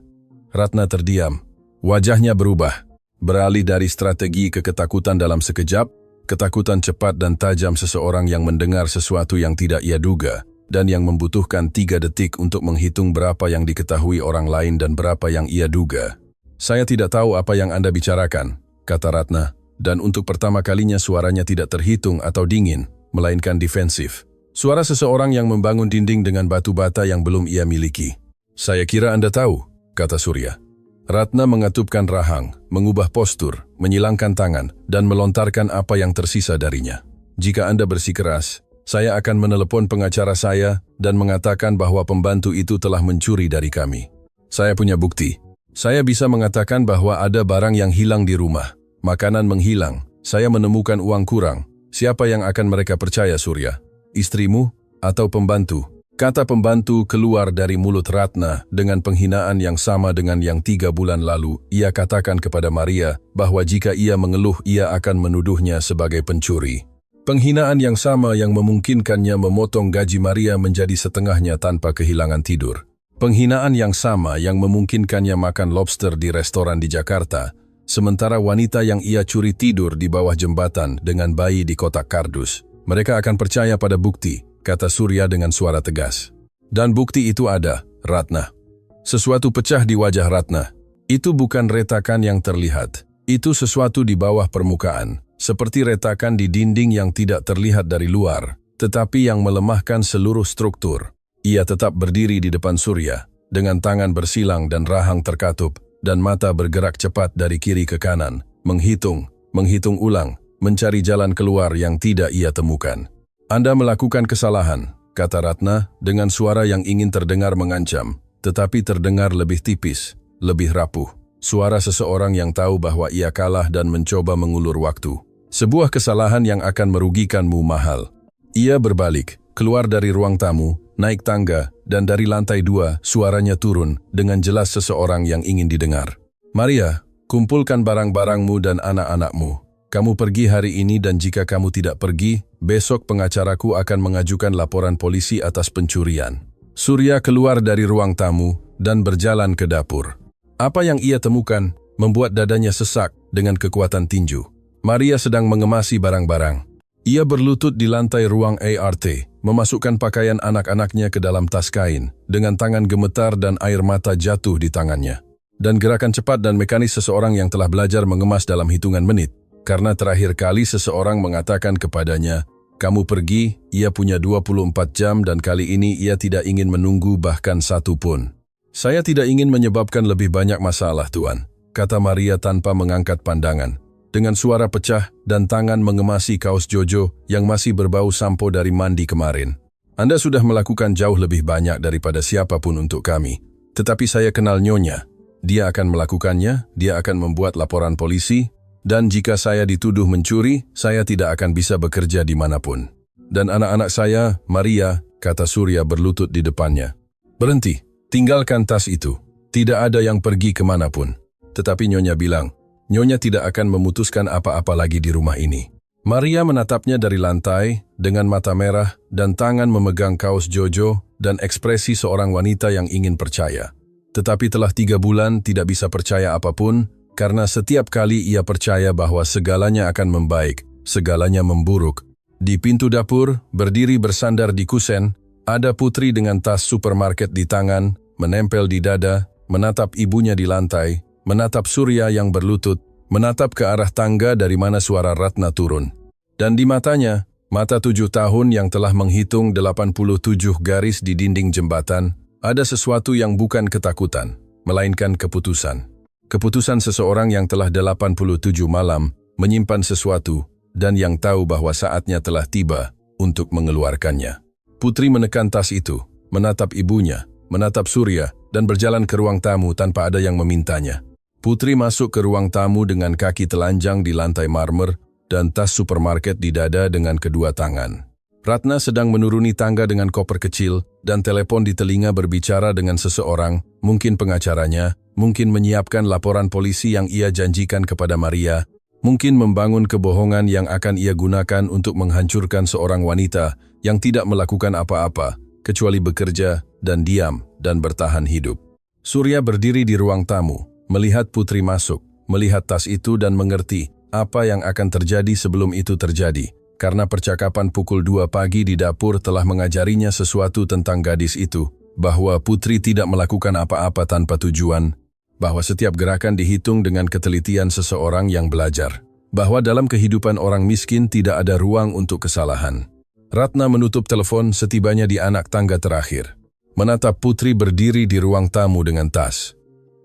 Ratna terdiam. Wajahnya berubah. Beralih dari strategi ke ketakutan dalam sekejap, ketakutan cepat dan tajam seseorang yang mendengar sesuatu yang tidak ia duga, dan yang membutuhkan 3 detik untuk menghitung berapa yang diketahui orang lain dan berapa yang ia duga. Saya tidak tahu apa yang Anda bicarakan, kata Ratna, dan untuk pertama kalinya suaranya tidak terhitung atau dingin, melainkan defensif. Suara seseorang yang membangun dinding dengan batu bata yang belum ia miliki. Saya kira Anda tahu, kata Surya. Ratna mengatupkan rahang, mengubah postur, menyilangkan tangan, dan melontarkan apa yang tersisa darinya. Jika Anda bersikeras, saya akan menelepon pengacara saya dan mengatakan bahwa pembantu itu telah mencuri dari kami. Saya punya bukti. Saya bisa mengatakan bahwa ada barang yang hilang di rumah. Makanan menghilang. Saya menemukan uang kurang. Siapa yang akan mereka percaya, Surya? Istrimu atau pembantu? Kata pembantu keluar dari mulut Ratna dengan penghinaan yang sama dengan yang 3 bulan lalu. Ia katakan kepada Maria bahwa jika ia mengeluh, ia akan menuduhnya sebagai pencuri. Penghinaan yang sama yang memungkinkannya memotong gaji Maria menjadi setengahnya tanpa kehilangan tidur. Penghinaan yang sama yang memungkinkannya makan lobster di restoran di Jakarta, sementara wanita yang ia curi tidur di bawah jembatan dengan bayi di kotak kardus. Mereka akan percaya pada bukti, kata Surya dengan suara tegas. Dan bukti itu ada, Ratna. Sesuatu pecah di wajah Ratna. Itu bukan retakan yang terlihat. Itu sesuatu di bawah permukaan, seperti retakan di dinding yang tidak terlihat dari luar, tetapi yang melemahkan seluruh struktur. Ia tetap berdiri di depan Surya, dengan tangan bersilang dan rahang terkatup, dan mata bergerak cepat dari kiri ke kanan, menghitung ulang, mencari jalan keluar yang tidak ia temukan. Anda melakukan kesalahan, kata Ratna, dengan suara yang ingin terdengar mengancam, tetapi terdengar lebih tipis, lebih rapuh. Suara seseorang yang tahu bahwa ia kalah dan mencoba mengulur waktu. Sebuah kesalahan yang akan merugikanmu mahal. Ia berbalik, keluar dari ruang tamu, naik tangga, dan dari lantai 2 suaranya turun dengan jelas seseorang yang ingin didengar. Maria, kumpulkan barang-barangmu dan anak-anakmu. Kamu pergi hari ini dan jika kamu tidak pergi, besok pengacaraku akan mengajukan laporan polisi atas pencurian. Surya keluar dari ruang tamu dan berjalan ke dapur. Apa yang ia temukan membuat dadanya sesak dengan kekuatan tinju. Maria sedang mengemasi barang-barang. Ia berlutut di lantai ruang ART, memasukkan pakaian anak-anaknya ke dalam tas kain, dengan tangan gemetar dan air mata jatuh di tangannya. Dan gerakan cepat dan mekanis seseorang yang telah belajar mengemas dalam hitungan menit, karena terakhir kali seseorang mengatakan kepadanya, kamu pergi, ia punya 24 jam dan kali ini ia tidak ingin menunggu bahkan 1 pun. Saya tidak ingin menyebabkan lebih banyak masalah, Tuan, kata Maria tanpa mengangkat pandangan. Dengan suara pecah dan tangan mengemasi kaos Jojo yang masih berbau sampo dari mandi kemarin. Anda sudah melakukan jauh lebih banyak daripada siapapun untuk kami. Tetapi saya kenal Nyonya. Dia akan melakukannya, dia akan membuat laporan polisi, dan jika saya dituduh mencuri, saya tidak akan bisa bekerja dimanapun. Dan anak-anak saya, Maria, kata Surya berlutut di depannya. Berhenti, tinggalkan tas itu. Tidak ada yang pergi kemanapun. Tetapi Nyonya bilang, Nyonya tidak akan memutuskan apa-apa lagi di rumah ini. Maria menatapnya dari lantai dengan mata merah dan tangan memegang kaos Jojo dan ekspresi seorang wanita yang ingin percaya. Tetapi telah 3 bulan tidak bisa percaya apapun karena setiap kali ia percaya bahwa segalanya akan membaik, segalanya memburuk. Di pintu dapur, berdiri bersandar di kusen, ada Putri dengan tas supermarket di tangan, menempel di dada, menatap ibunya di lantai, menatap Surya yang berlutut, menatap ke arah tangga dari mana suara Ratna turun. Dan di matanya, mata 7 tahun yang telah menghitung 87 garis di dinding jembatan, ada sesuatu yang bukan ketakutan, melainkan keputusan. Keputusan seseorang yang telah 87 malam menyimpan sesuatu dan yang tahu bahwa saatnya telah tiba untuk mengeluarkannya. Putri menekan tas itu, menatap ibunya, menatap Surya, dan berjalan ke ruang tamu tanpa ada yang memintanya. Putri masuk ke ruang tamu dengan kaki telanjang di lantai marmer dan tas supermarket di dada dengan kedua tangan. Ratna sedang menuruni tangga dengan koper kecil dan telepon di telinga berbicara dengan seseorang, mungkin pengacaranya, mungkin menyiapkan laporan polisi yang ia janjikan kepada Maria, mungkin membangun kebohongan yang akan ia gunakan untuk menghancurkan seorang wanita yang tidak melakukan apa-apa, kecuali bekerja dan diam dan bertahan hidup. Surya berdiri di ruang tamu, melihat Putri masuk, melihat tas itu dan mengerti apa yang akan terjadi sebelum itu terjadi, karena percakapan pukul 2 pagi di dapur telah mengajarinya sesuatu tentang gadis itu, bahwa Putri tidak melakukan apa-apa tanpa tujuan, bahwa setiap gerakan dihitung dengan ketelitian seseorang yang belajar, bahwa dalam kehidupan orang miskin tidak ada ruang untuk kesalahan. Ratna menutup telepon setibanya di anak tangga terakhir, menatap Putri berdiri di ruang tamu dengan tas.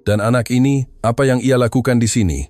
Dan anak ini, apa yang ia lakukan di sini?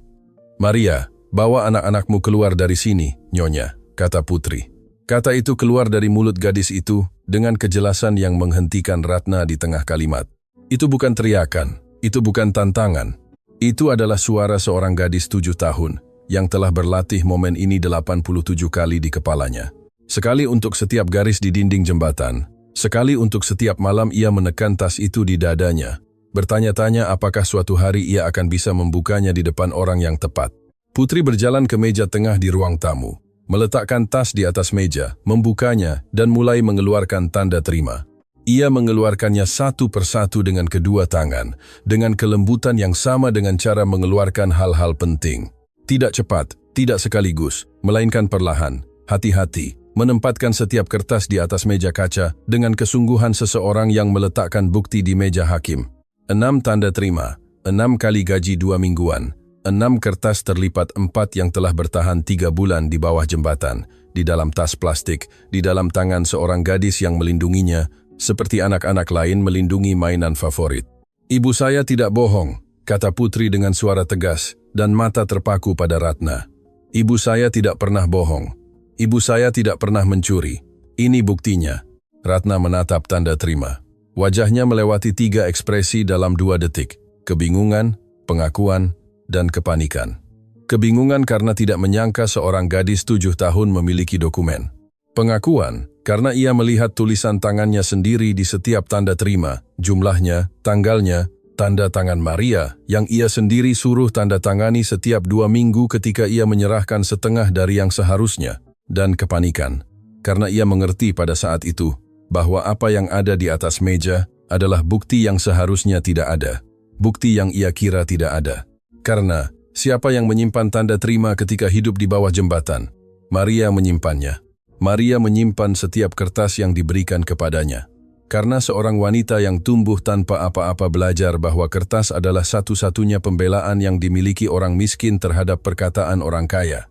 Maria, bawa anak-anakmu keluar dari sini, Nyonya, kata Putri. Kata itu keluar dari mulut gadis itu dengan kejelasan yang menghentikan Ratna di tengah kalimat. Itu bukan teriakan, itu bukan tantangan. Itu adalah suara seorang gadis 7 tahun yang telah berlatih momen ini 87 kali di kepalanya. Sekali untuk setiap garis di dinding jembatan, sekali untuk setiap malam ia menekan tas itu di dadanya, bertanya-tanya apakah suatu hari ia akan bisa membukanya di depan orang yang tepat. Putri berjalan ke meja tengah di ruang tamu, meletakkan tas di atas meja, membukanya, dan mulai mengeluarkan tanda terima. Ia mengeluarkannya satu persatu dengan kedua tangan, dengan kelembutan yang sama dengan cara mengeluarkan hal-hal penting. Tidak cepat, tidak sekaligus, melainkan perlahan, hati-hati, menempatkan setiap kertas di atas meja kaca dengan kesungguhan seseorang yang meletakkan bukti di meja hakim. 6 tanda terima, 6 kali gaji 2 mingguan, 6 kertas terlipat 4 yang telah bertahan 3 bulan di bawah jembatan, di dalam tas plastik, di dalam tangan seorang gadis yang melindunginya, seperti anak-anak lain melindungi mainan favorit. Ibu saya tidak bohong, kata Putri dengan suara tegas dan mata terpaku pada Ratna. Ibu saya tidak pernah bohong. Ibu saya tidak pernah mencuri. Ini buktinya. Ratna menatap tanda terima. Wajahnya melewati 3 ekspresi dalam 2 detik. Kebingungan, pengakuan, dan kepanikan. Kebingungan karena tidak menyangka seorang gadis 7 tahun memiliki dokumen. Pengakuan karena ia melihat tulisan tangannya sendiri di setiap tanda terima, jumlahnya, tanggalnya, tanda tangan Maria yang ia sendiri suruh tanda tangani setiap 2 minggu ketika ia menyerahkan setengah dari yang seharusnya. Dan kepanikan, karena ia mengerti pada saat itu bahwa apa yang ada di atas meja adalah bukti yang seharusnya tidak ada, bukti yang ia kira tidak ada. Karena siapa yang menyimpan tanda terima ketika hidup di bawah jembatan? Maria menyimpannya. Maria menyimpan setiap kertas yang diberikan kepadanya. Karena seorang wanita yang tumbuh tanpa apa-apa belajar bahwa kertas adalah satu-satunya pembelaan yang dimiliki orang miskin terhadap perkataan orang kaya.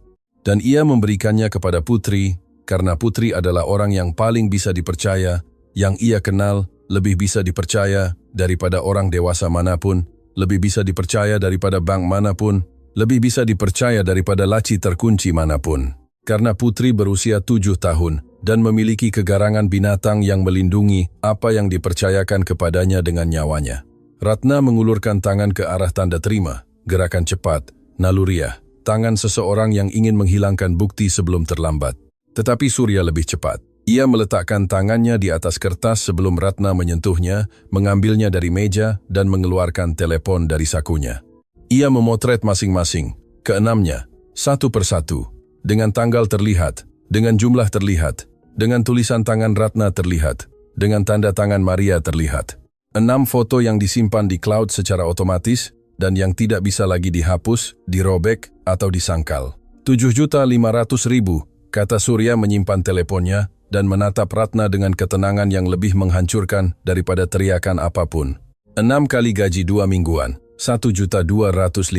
Dan ia memberikannya kepada Putri, karena Putri adalah orang yang paling bisa dipercaya, yang ia kenal, lebih bisa dipercaya daripada orang dewasa manapun, lebih bisa dipercaya daripada bank manapun, lebih bisa dipercaya daripada laci terkunci manapun. Karena Putri berusia 7 tahun dan memiliki kegarangan binatang yang melindungi apa yang dipercayakan kepadanya dengan nyawanya. Ratna mengulurkan tangan ke arah tanda terima, gerakan cepat, naluriah. Tangan seseorang yang ingin menghilangkan bukti sebelum terlambat. Tetapi Surya lebih cepat. Ia meletakkan tangannya di atas kertas sebelum Ratna menyentuhnya, mengambilnya dari meja dan mengeluarkan telepon dari sakunya. Ia memotret masing-masing, keenamnya, satu persatu. dengan tanggal terlihat, dengan jumlah terlihat, dengan tulisan tangan Ratna terlihat, dengan tanda tangan Maria terlihat. 6 foto yang disimpan di cloud secara otomatis dan yang tidak bisa lagi dihapus, dirobek, atau disangkal. 7.500.000, kata Surya menyimpan teleponnya dan menatap Ratna dengan ketenangan yang lebih menghancurkan daripada teriakan apapun. 6 kali gaji 2 mingguan, 1.250.000,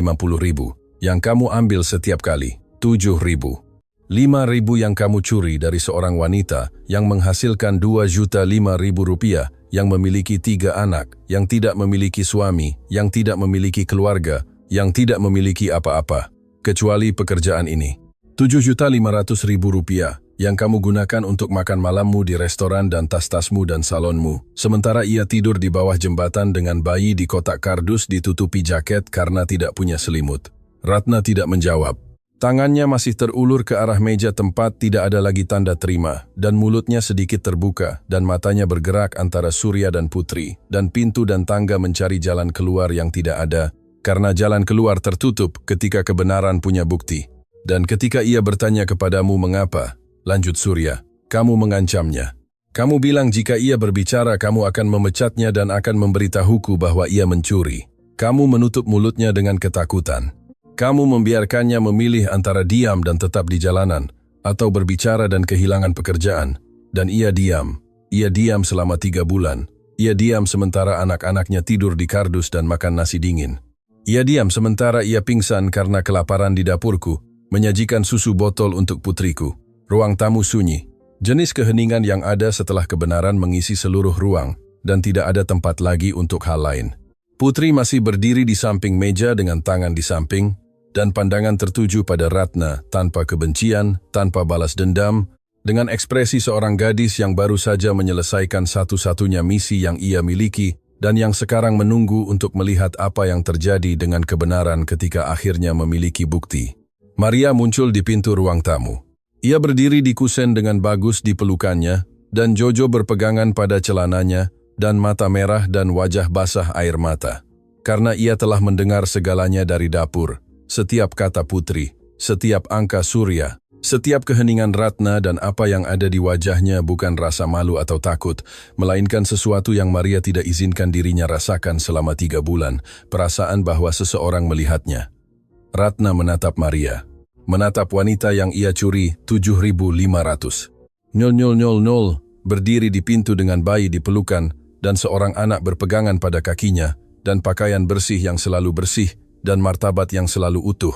yang kamu ambil setiap kali, 7.000. 5.000 yang kamu curi dari seorang wanita yang menghasilkan 2.500.000 rupiah, yang memiliki 3 anak, yang tidak memiliki suami, yang tidak memiliki keluarga, yang tidak memiliki apa-apa, kecuali pekerjaan ini. 7.500.000 rupiah yang kamu gunakan untuk makan malammu di restoran dan tas-tasmu dan salonmu, sementara ia tidur di bawah jembatan dengan bayi di kotak kardus ditutupi jaket karena tidak punya selimut. Ratna tidak menjawab. Tangannya masih terulur ke arah meja tempat tidak ada lagi tanda terima, dan mulutnya sedikit terbuka, dan matanya bergerak antara Surya dan Putri, dan pintu dan tangga mencari jalan keluar yang tidak ada, karena jalan keluar tertutup ketika kebenaran punya bukti. Dan ketika ia bertanya kepadamu mengapa, lanjut Surya, kamu mengancamnya. Kamu bilang jika ia berbicara kamu akan memecatnya dan akan memberitahuku bahwa ia mencuri. Kamu menutup mulutnya dengan ketakutan. Kamu membiarkannya memilih antara diam dan tetap di jalanan, atau berbicara dan kehilangan pekerjaan. Dan ia diam. Ia diam selama 3 bulan. Ia diam sementara anak-anaknya tidur di kardus dan makan nasi dingin. Ia diam sementara ia pingsan karena kelaparan di dapurku, menyajikan susu botol untuk putriku. Ruang tamu sunyi. Jenis keheningan yang ada setelah kebenaran mengisi seluruh ruang, dan tidak ada tempat lagi untuk hal lain. Putri masih berdiri di samping meja dengan tangan di samping, dan pandangan tertuju pada Ratna tanpa kebencian, tanpa balas dendam, dengan ekspresi seorang gadis yang baru saja menyelesaikan satu-satunya misi yang ia miliki dan yang sekarang menunggu untuk melihat apa yang terjadi dengan kebenaran ketika akhirnya memiliki bukti. Maria muncul di pintu ruang tamu. Ia berdiri di kusen dengan Bagus di pelukannya, dan Jojo berpegangan pada celananya, dan mata merah dan wajah basah air mata. Karena ia telah mendengar segalanya dari dapur. Setiap kata Putri, setiap angka Surya, setiap keheningan Ratna dan apa yang ada di wajahnya bukan rasa malu atau takut, melainkan sesuatu yang Maria tidak izinkan dirinya rasakan selama 3 bulan, perasaan bahwa seseorang melihatnya. Ratna menatap Maria, menatap wanita yang ia curi 7.500. 000 berdiri di pintu dengan bayi di pelukan dan seorang anak berpegangan pada kakinya dan pakaian bersih yang selalu bersih, dan martabat yang selalu utuh.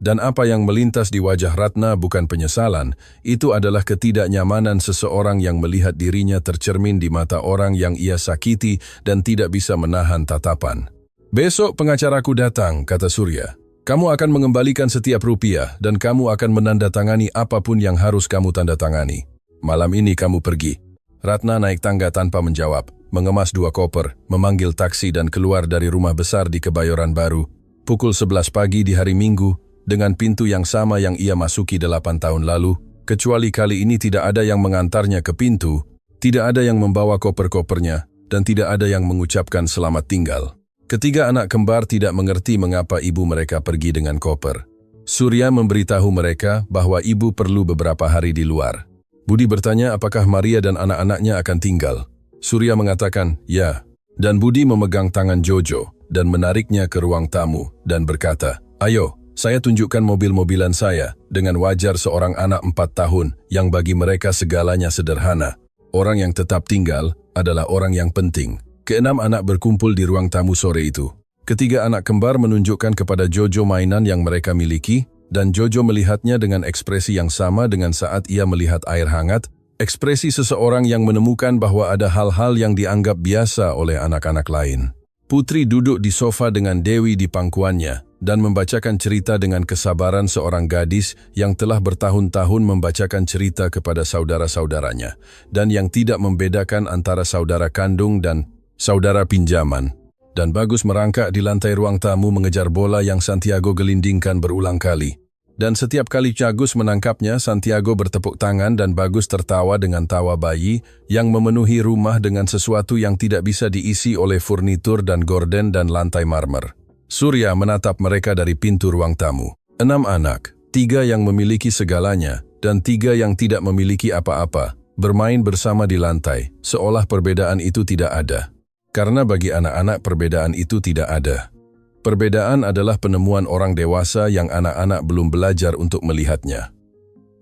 Dan apa yang melintas di wajah Ratna bukan penyesalan, itu adalah ketidaknyamanan seseorang yang melihat dirinya tercermin di mata orang yang ia sakiti dan tidak bisa menahan tatapan. Besok pengacaraku datang, kata Surya. Kamu akan mengembalikan setiap rupiah dan kamu akan menandatangani apapun yang harus kamu tandatangani. Malam ini kamu pergi. Ratna naik tangga tanpa menjawab, mengemas 2 koper, memanggil taksi dan keluar dari rumah besar di Kebayoran Baru. Pukul 11 pagi di hari Minggu, dengan pintu yang sama yang ia masuki 8 tahun lalu, kecuali kali ini tidak ada yang mengantarnya ke pintu, tidak ada yang membawa koper-kopernya, dan tidak ada yang mengucapkan selamat tinggal. Ketiga anak kembar tidak mengerti mengapa ibu mereka pergi dengan koper. Surya memberitahu mereka bahwa ibu perlu beberapa hari di luar. Budi bertanya apakah Maria dan anak-anaknya akan tinggal. Surya mengatakan, ya, dan Budi memegang tangan Jojo dan menariknya ke ruang tamu dan berkata, ayo, saya tunjukkan mobil-mobilan saya, dengan wajar seorang anak 4 tahun yang bagi mereka segalanya sederhana. Orang yang tetap tinggal adalah orang yang penting. Ke-6 anak berkumpul di ruang tamu sore itu. Ketiga anak kembar menunjukkan kepada Jojo mainan yang mereka miliki, dan Jojo melihatnya dengan ekspresi yang sama dengan saat ia melihat air hangat, ekspresi seseorang yang menemukan bahwa ada hal-hal yang dianggap biasa oleh anak-anak lain. Putri duduk di sofa dengan Dewi di pangkuannya dan membacakan cerita dengan kesabaran seorang gadis yang telah bertahun-tahun membacakan cerita kepada saudara-saudaranya dan yang tidak membedakan antara saudara kandung dan saudara pinjaman. Dan Bagus merangkak di lantai ruang tamu mengejar bola yang Santiago gelindingkan berulang kali. Dan setiap kali Bagus menangkapnya, Santiago bertepuk tangan dan Bagus tertawa dengan tawa bayi yang memenuhi rumah dengan sesuatu yang tidak bisa diisi oleh furnitur dan gorden dan lantai marmer. Surya menatap mereka dari pintu ruang tamu. 6 anak, 3 yang memiliki segalanya, dan 3 yang tidak memiliki apa-apa, bermain bersama di lantai, seolah perbedaan itu tidak ada. Karena bagi anak-anak perbedaan itu tidak ada. Perbedaan adalah penemuan orang dewasa yang anak-anak belum belajar untuk melihatnya.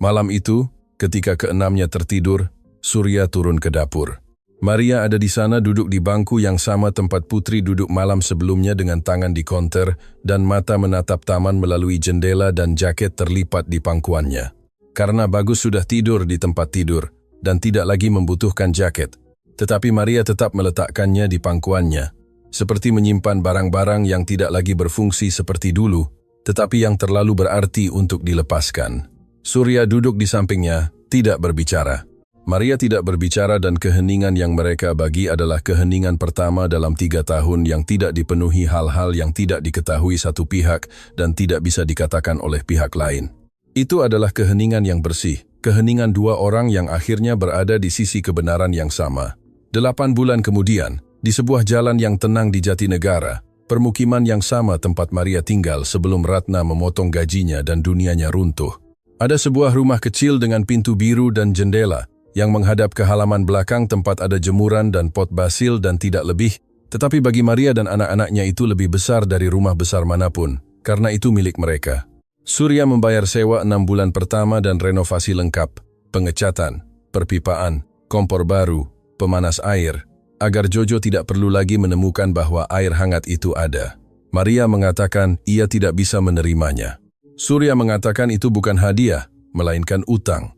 Malam itu, ketika keenamnya tertidur, Surya turun ke dapur. Maria ada di sana duduk di bangku yang sama tempat Putri duduk malam sebelumnya dengan tangan di konter dan mata menatap taman melalui jendela dan jaket terlipat di pangkuannya. Karena Bagus sudah tidur di tempat tidur dan tidak lagi membutuhkan jaket, tetapi Maria tetap meletakkannya di pangkuannya, seperti menyimpan barang-barang yang tidak lagi berfungsi seperti dulu, tetapi yang terlalu berarti untuk dilepaskan. Surya duduk di sampingnya, tidak berbicara. Maria tidak berbicara dan keheningan yang mereka bagi adalah keheningan pertama dalam 3 tahun yang tidak dipenuhi hal-hal yang tidak diketahui satu pihak dan tidak bisa dikatakan oleh pihak lain. Itu adalah keheningan yang bersih, keheningan 2 orang yang akhirnya berada di sisi kebenaran yang sama. 8 bulan kemudian, di sebuah jalan yang tenang di Jatinegara, permukiman yang sama tempat Maria tinggal sebelum Ratna memotong gajinya dan dunianya runtuh. Ada sebuah rumah kecil dengan pintu biru dan jendela, yang menghadap ke halaman belakang tempat ada jemuran dan pot basil dan tidak lebih, tetapi bagi Maria dan anak-anaknya itu lebih besar dari rumah besar manapun, karena itu milik mereka. Surya membayar sewa 6 bulan pertama dan renovasi lengkap, pengecatan, perpipaan, kompor baru, pemanas air, agar Jojo tidak perlu lagi menemukan bahwa air hangat itu ada. Maria mengatakan ia tidak bisa menerimanya. Surya mengatakan itu bukan hadiah, melainkan utang.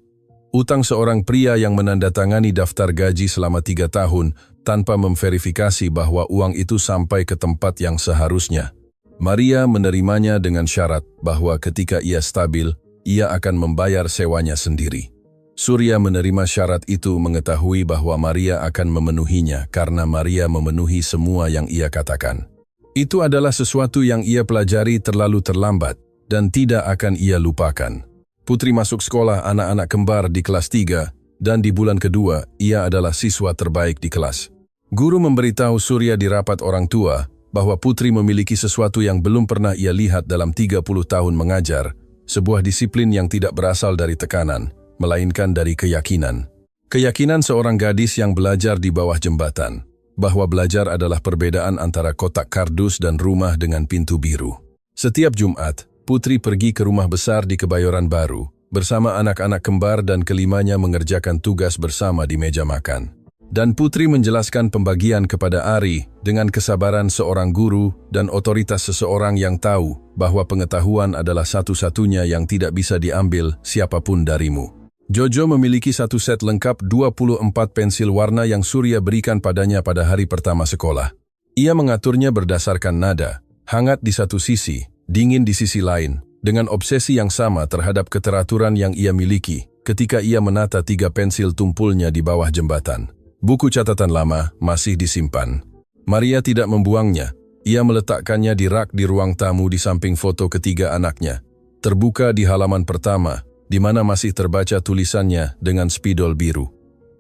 Utang seorang pria yang menandatangani daftar gaji selama 3 tahun tanpa memverifikasi bahwa uang itu sampai ke tempat yang seharusnya. Maria menerimanya dengan syarat bahwa ketika ia stabil, ia akan membayar sewanya sendiri. Surya menerima syarat itu mengetahui bahwa Maria akan memenuhinya karena Maria memenuhi semua yang ia katakan. Itu adalah sesuatu yang ia pelajari terlalu terlambat dan tidak akan ia lupakan. Putri masuk sekolah anak-anak kembar di kelas 3 dan di bulan kedua ia adalah siswa terbaik di kelas. Guru memberitahu Surya di rapat orang tua bahwa Putri memiliki sesuatu yang belum pernah ia lihat dalam 30 tahun mengajar, sebuah disiplin yang tidak berasal dari tekanan, melainkan dari keyakinan. Keyakinan seorang gadis yang belajar di bawah jembatan, bahwa belajar adalah perbedaan antara kotak kardus dan rumah dengan pintu biru. Setiap Jumat, Putri pergi ke rumah besar di Kebayoran Baru, bersama anak-anak kembar dan kelimanya mengerjakan tugas bersama di meja makan. Dan Putri menjelaskan pembagian kepada Ari dengan kesabaran seorang guru dan otoritas seseorang yang tahu bahwa pengetahuan adalah satu-satunya yang tidak bisa diambil siapapun darimu. Jojo memiliki satu set lengkap 24 pensil warna yang Surya berikan padanya pada hari pertama sekolah. Ia mengaturnya berdasarkan nada, hangat di satu sisi, dingin di sisi lain, dengan obsesi yang sama terhadap keteraturan yang ia miliki ketika ia menata 3 pensil tumpulnya di bawah jembatan. Buku catatan lama masih disimpan. Maria tidak membuangnya. Ia meletakkannya di rak di ruang tamu di samping foto ketiga anaknya. Terbuka di halaman pertama, di mana masih terbaca tulisannya dengan spidol biru.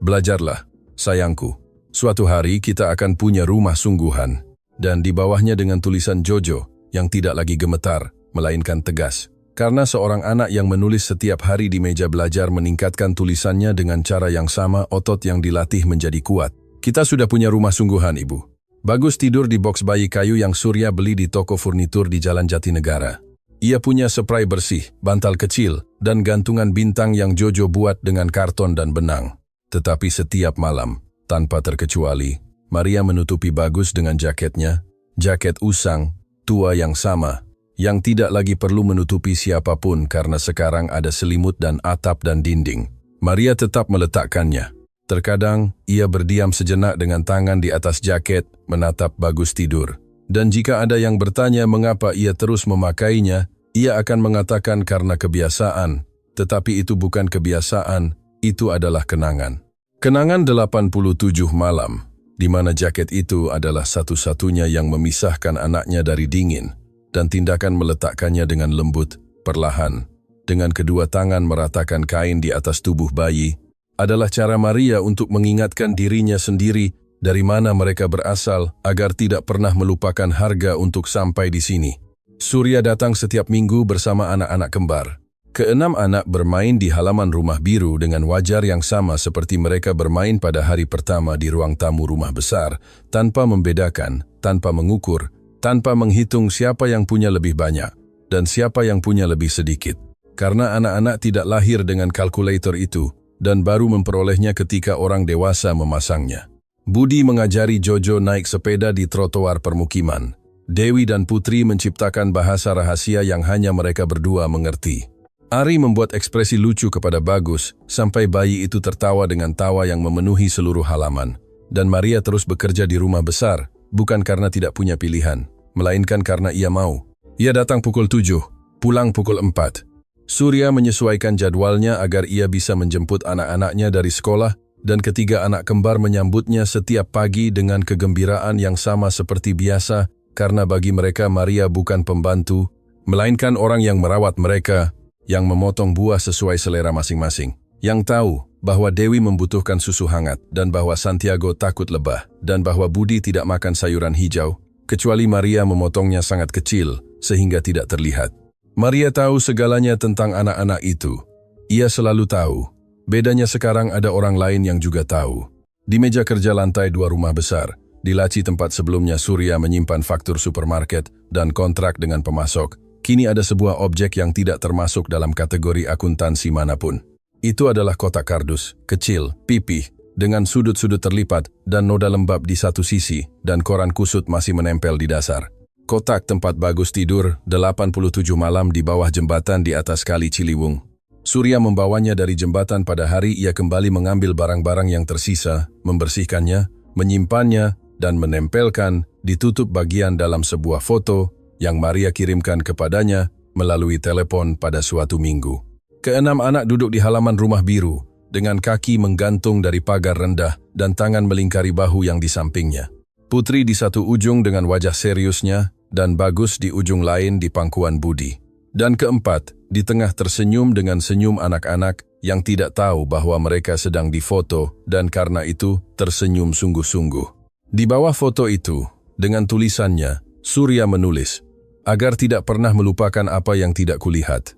Belajarlah, sayangku. Suatu hari kita akan punya rumah sungguhan. Dan di bawahnya dengan tulisan Jojo, yang tidak lagi gemetar, melainkan tegas. Karena seorang anak yang menulis setiap hari di meja belajar meningkatkan tulisannya dengan cara yang sama, otot yang dilatih menjadi kuat. Kita sudah punya rumah sungguhan, Ibu. Bagus tidur di boks bayi kayu yang Surya beli di toko furnitur di Jalan Jatinegara. Ia punya spray bersih, bantal kecil, dan gantungan bintang yang Jojo buat dengan karton dan benang. Tetapi setiap malam, tanpa terkecuali, Maria menutupi Bagus dengan jaketnya, jaket usang, tua yang sama, yang tidak lagi perlu menutupi siapapun karena sekarang ada selimut dan atap dan dinding. Maria tetap meletakkannya. Terkadang, ia berdiam sejenak dengan tangan di atas jaket, menatap Bagus tidur. Dan jika ada yang bertanya mengapa ia terus memakainya, ia akan mengatakan karena kebiasaan. Tetapi itu bukan kebiasaan, itu adalah kenangan. Kenangan 87 malam. Di mana jaket itu adalah satu-satunya yang memisahkan anaknya dari dingin, dan tindakan meletakkannya dengan lembut, perlahan, dengan kedua tangan meratakan kain di atas tubuh bayi, adalah cara Maria untuk mengingatkan dirinya sendiri dari mana mereka berasal agar tidak pernah melupakan harga untuk sampai di sini. Surya datang setiap minggu bersama anak-anak kembar. Keenam anak bermain di halaman rumah biru dengan wajar yang sama seperti mereka bermain pada hari pertama di ruang tamu rumah besar, tanpa membedakan, tanpa mengukur, tanpa menghitung siapa yang punya lebih banyak dan siapa yang punya lebih sedikit. Karena anak-anak tidak lahir dengan kalkulator itu dan baru memperolehnya ketika orang dewasa memasangnya. Budi mengajari Jojo naik sepeda di trotoar permukiman. Dewi dan Putri menciptakan bahasa rahasia yang hanya mereka berdua mengerti. Ari membuat ekspresi lucu kepada Bagus, sampai bayi itu tertawa dengan tawa yang memenuhi seluruh halaman. Dan Maria terus bekerja di rumah besar, bukan karena tidak punya pilihan, melainkan karena ia mau. Ia datang pukul 7, pulang pukul 4. Surya menyesuaikan jadwalnya agar ia bisa menjemput anak-anaknya dari sekolah, dan ketiga anak kembar menyambutnya setiap pagi dengan kegembiraan yang sama seperti biasa, karena bagi mereka Maria bukan pembantu, melainkan orang yang merawat mereka, yang memotong buah sesuai selera masing-masing, yang tahu bahwa Dewi membutuhkan susu hangat dan bahwa Santiago takut lebah, dan bahwa Budi tidak makan sayuran hijau, kecuali Maria memotongnya sangat kecil sehingga tidak terlihat. Maria tahu segalanya tentang anak-anak itu. Ia selalu tahu. Bedanya sekarang ada orang lain yang juga tahu. Di meja kerja lantai 2 rumah besar, di laci tempat sebelumnya Surya menyimpan faktur supermarket dan kontrak dengan pemasok, kini ada sebuah objek yang tidak termasuk dalam kategori akuntansi manapun. Itu adalah kotak kardus, kecil, pipih, dengan sudut-sudut terlipat dan noda lembab di satu sisi, dan koran kusut masih menempel di dasar. Kotak tempat Bagus tidur 87 malam di bawah jembatan di atas Kali Ciliwung. Surya membawanya dari jembatan pada hari ia kembali mengambil barang-barang yang tersisa, membersihkannya, menyimpannya, dan menempelkan, ditutup bagian dalam sebuah foto yang Maria kirimkan kepadanya melalui telepon pada suatu minggu. Keenam anak duduk di halaman rumah biru, dengan kaki menggantung dari pagar rendah dan tangan melingkari bahu yang di sampingnya. Putri di satu ujung dengan wajah seriusnya, dan Bagus di ujung lain di pangkuan Budi. Dan keempat, di tengah tersenyum dengan senyum anak-anak yang tidak tahu bahwa mereka sedang difoto dan karena itu tersenyum sungguh-sungguh. Di bawah foto itu, dengan tulisannya, Surya menulis, "Agar tidak pernah melupakan apa yang tidak kulihat."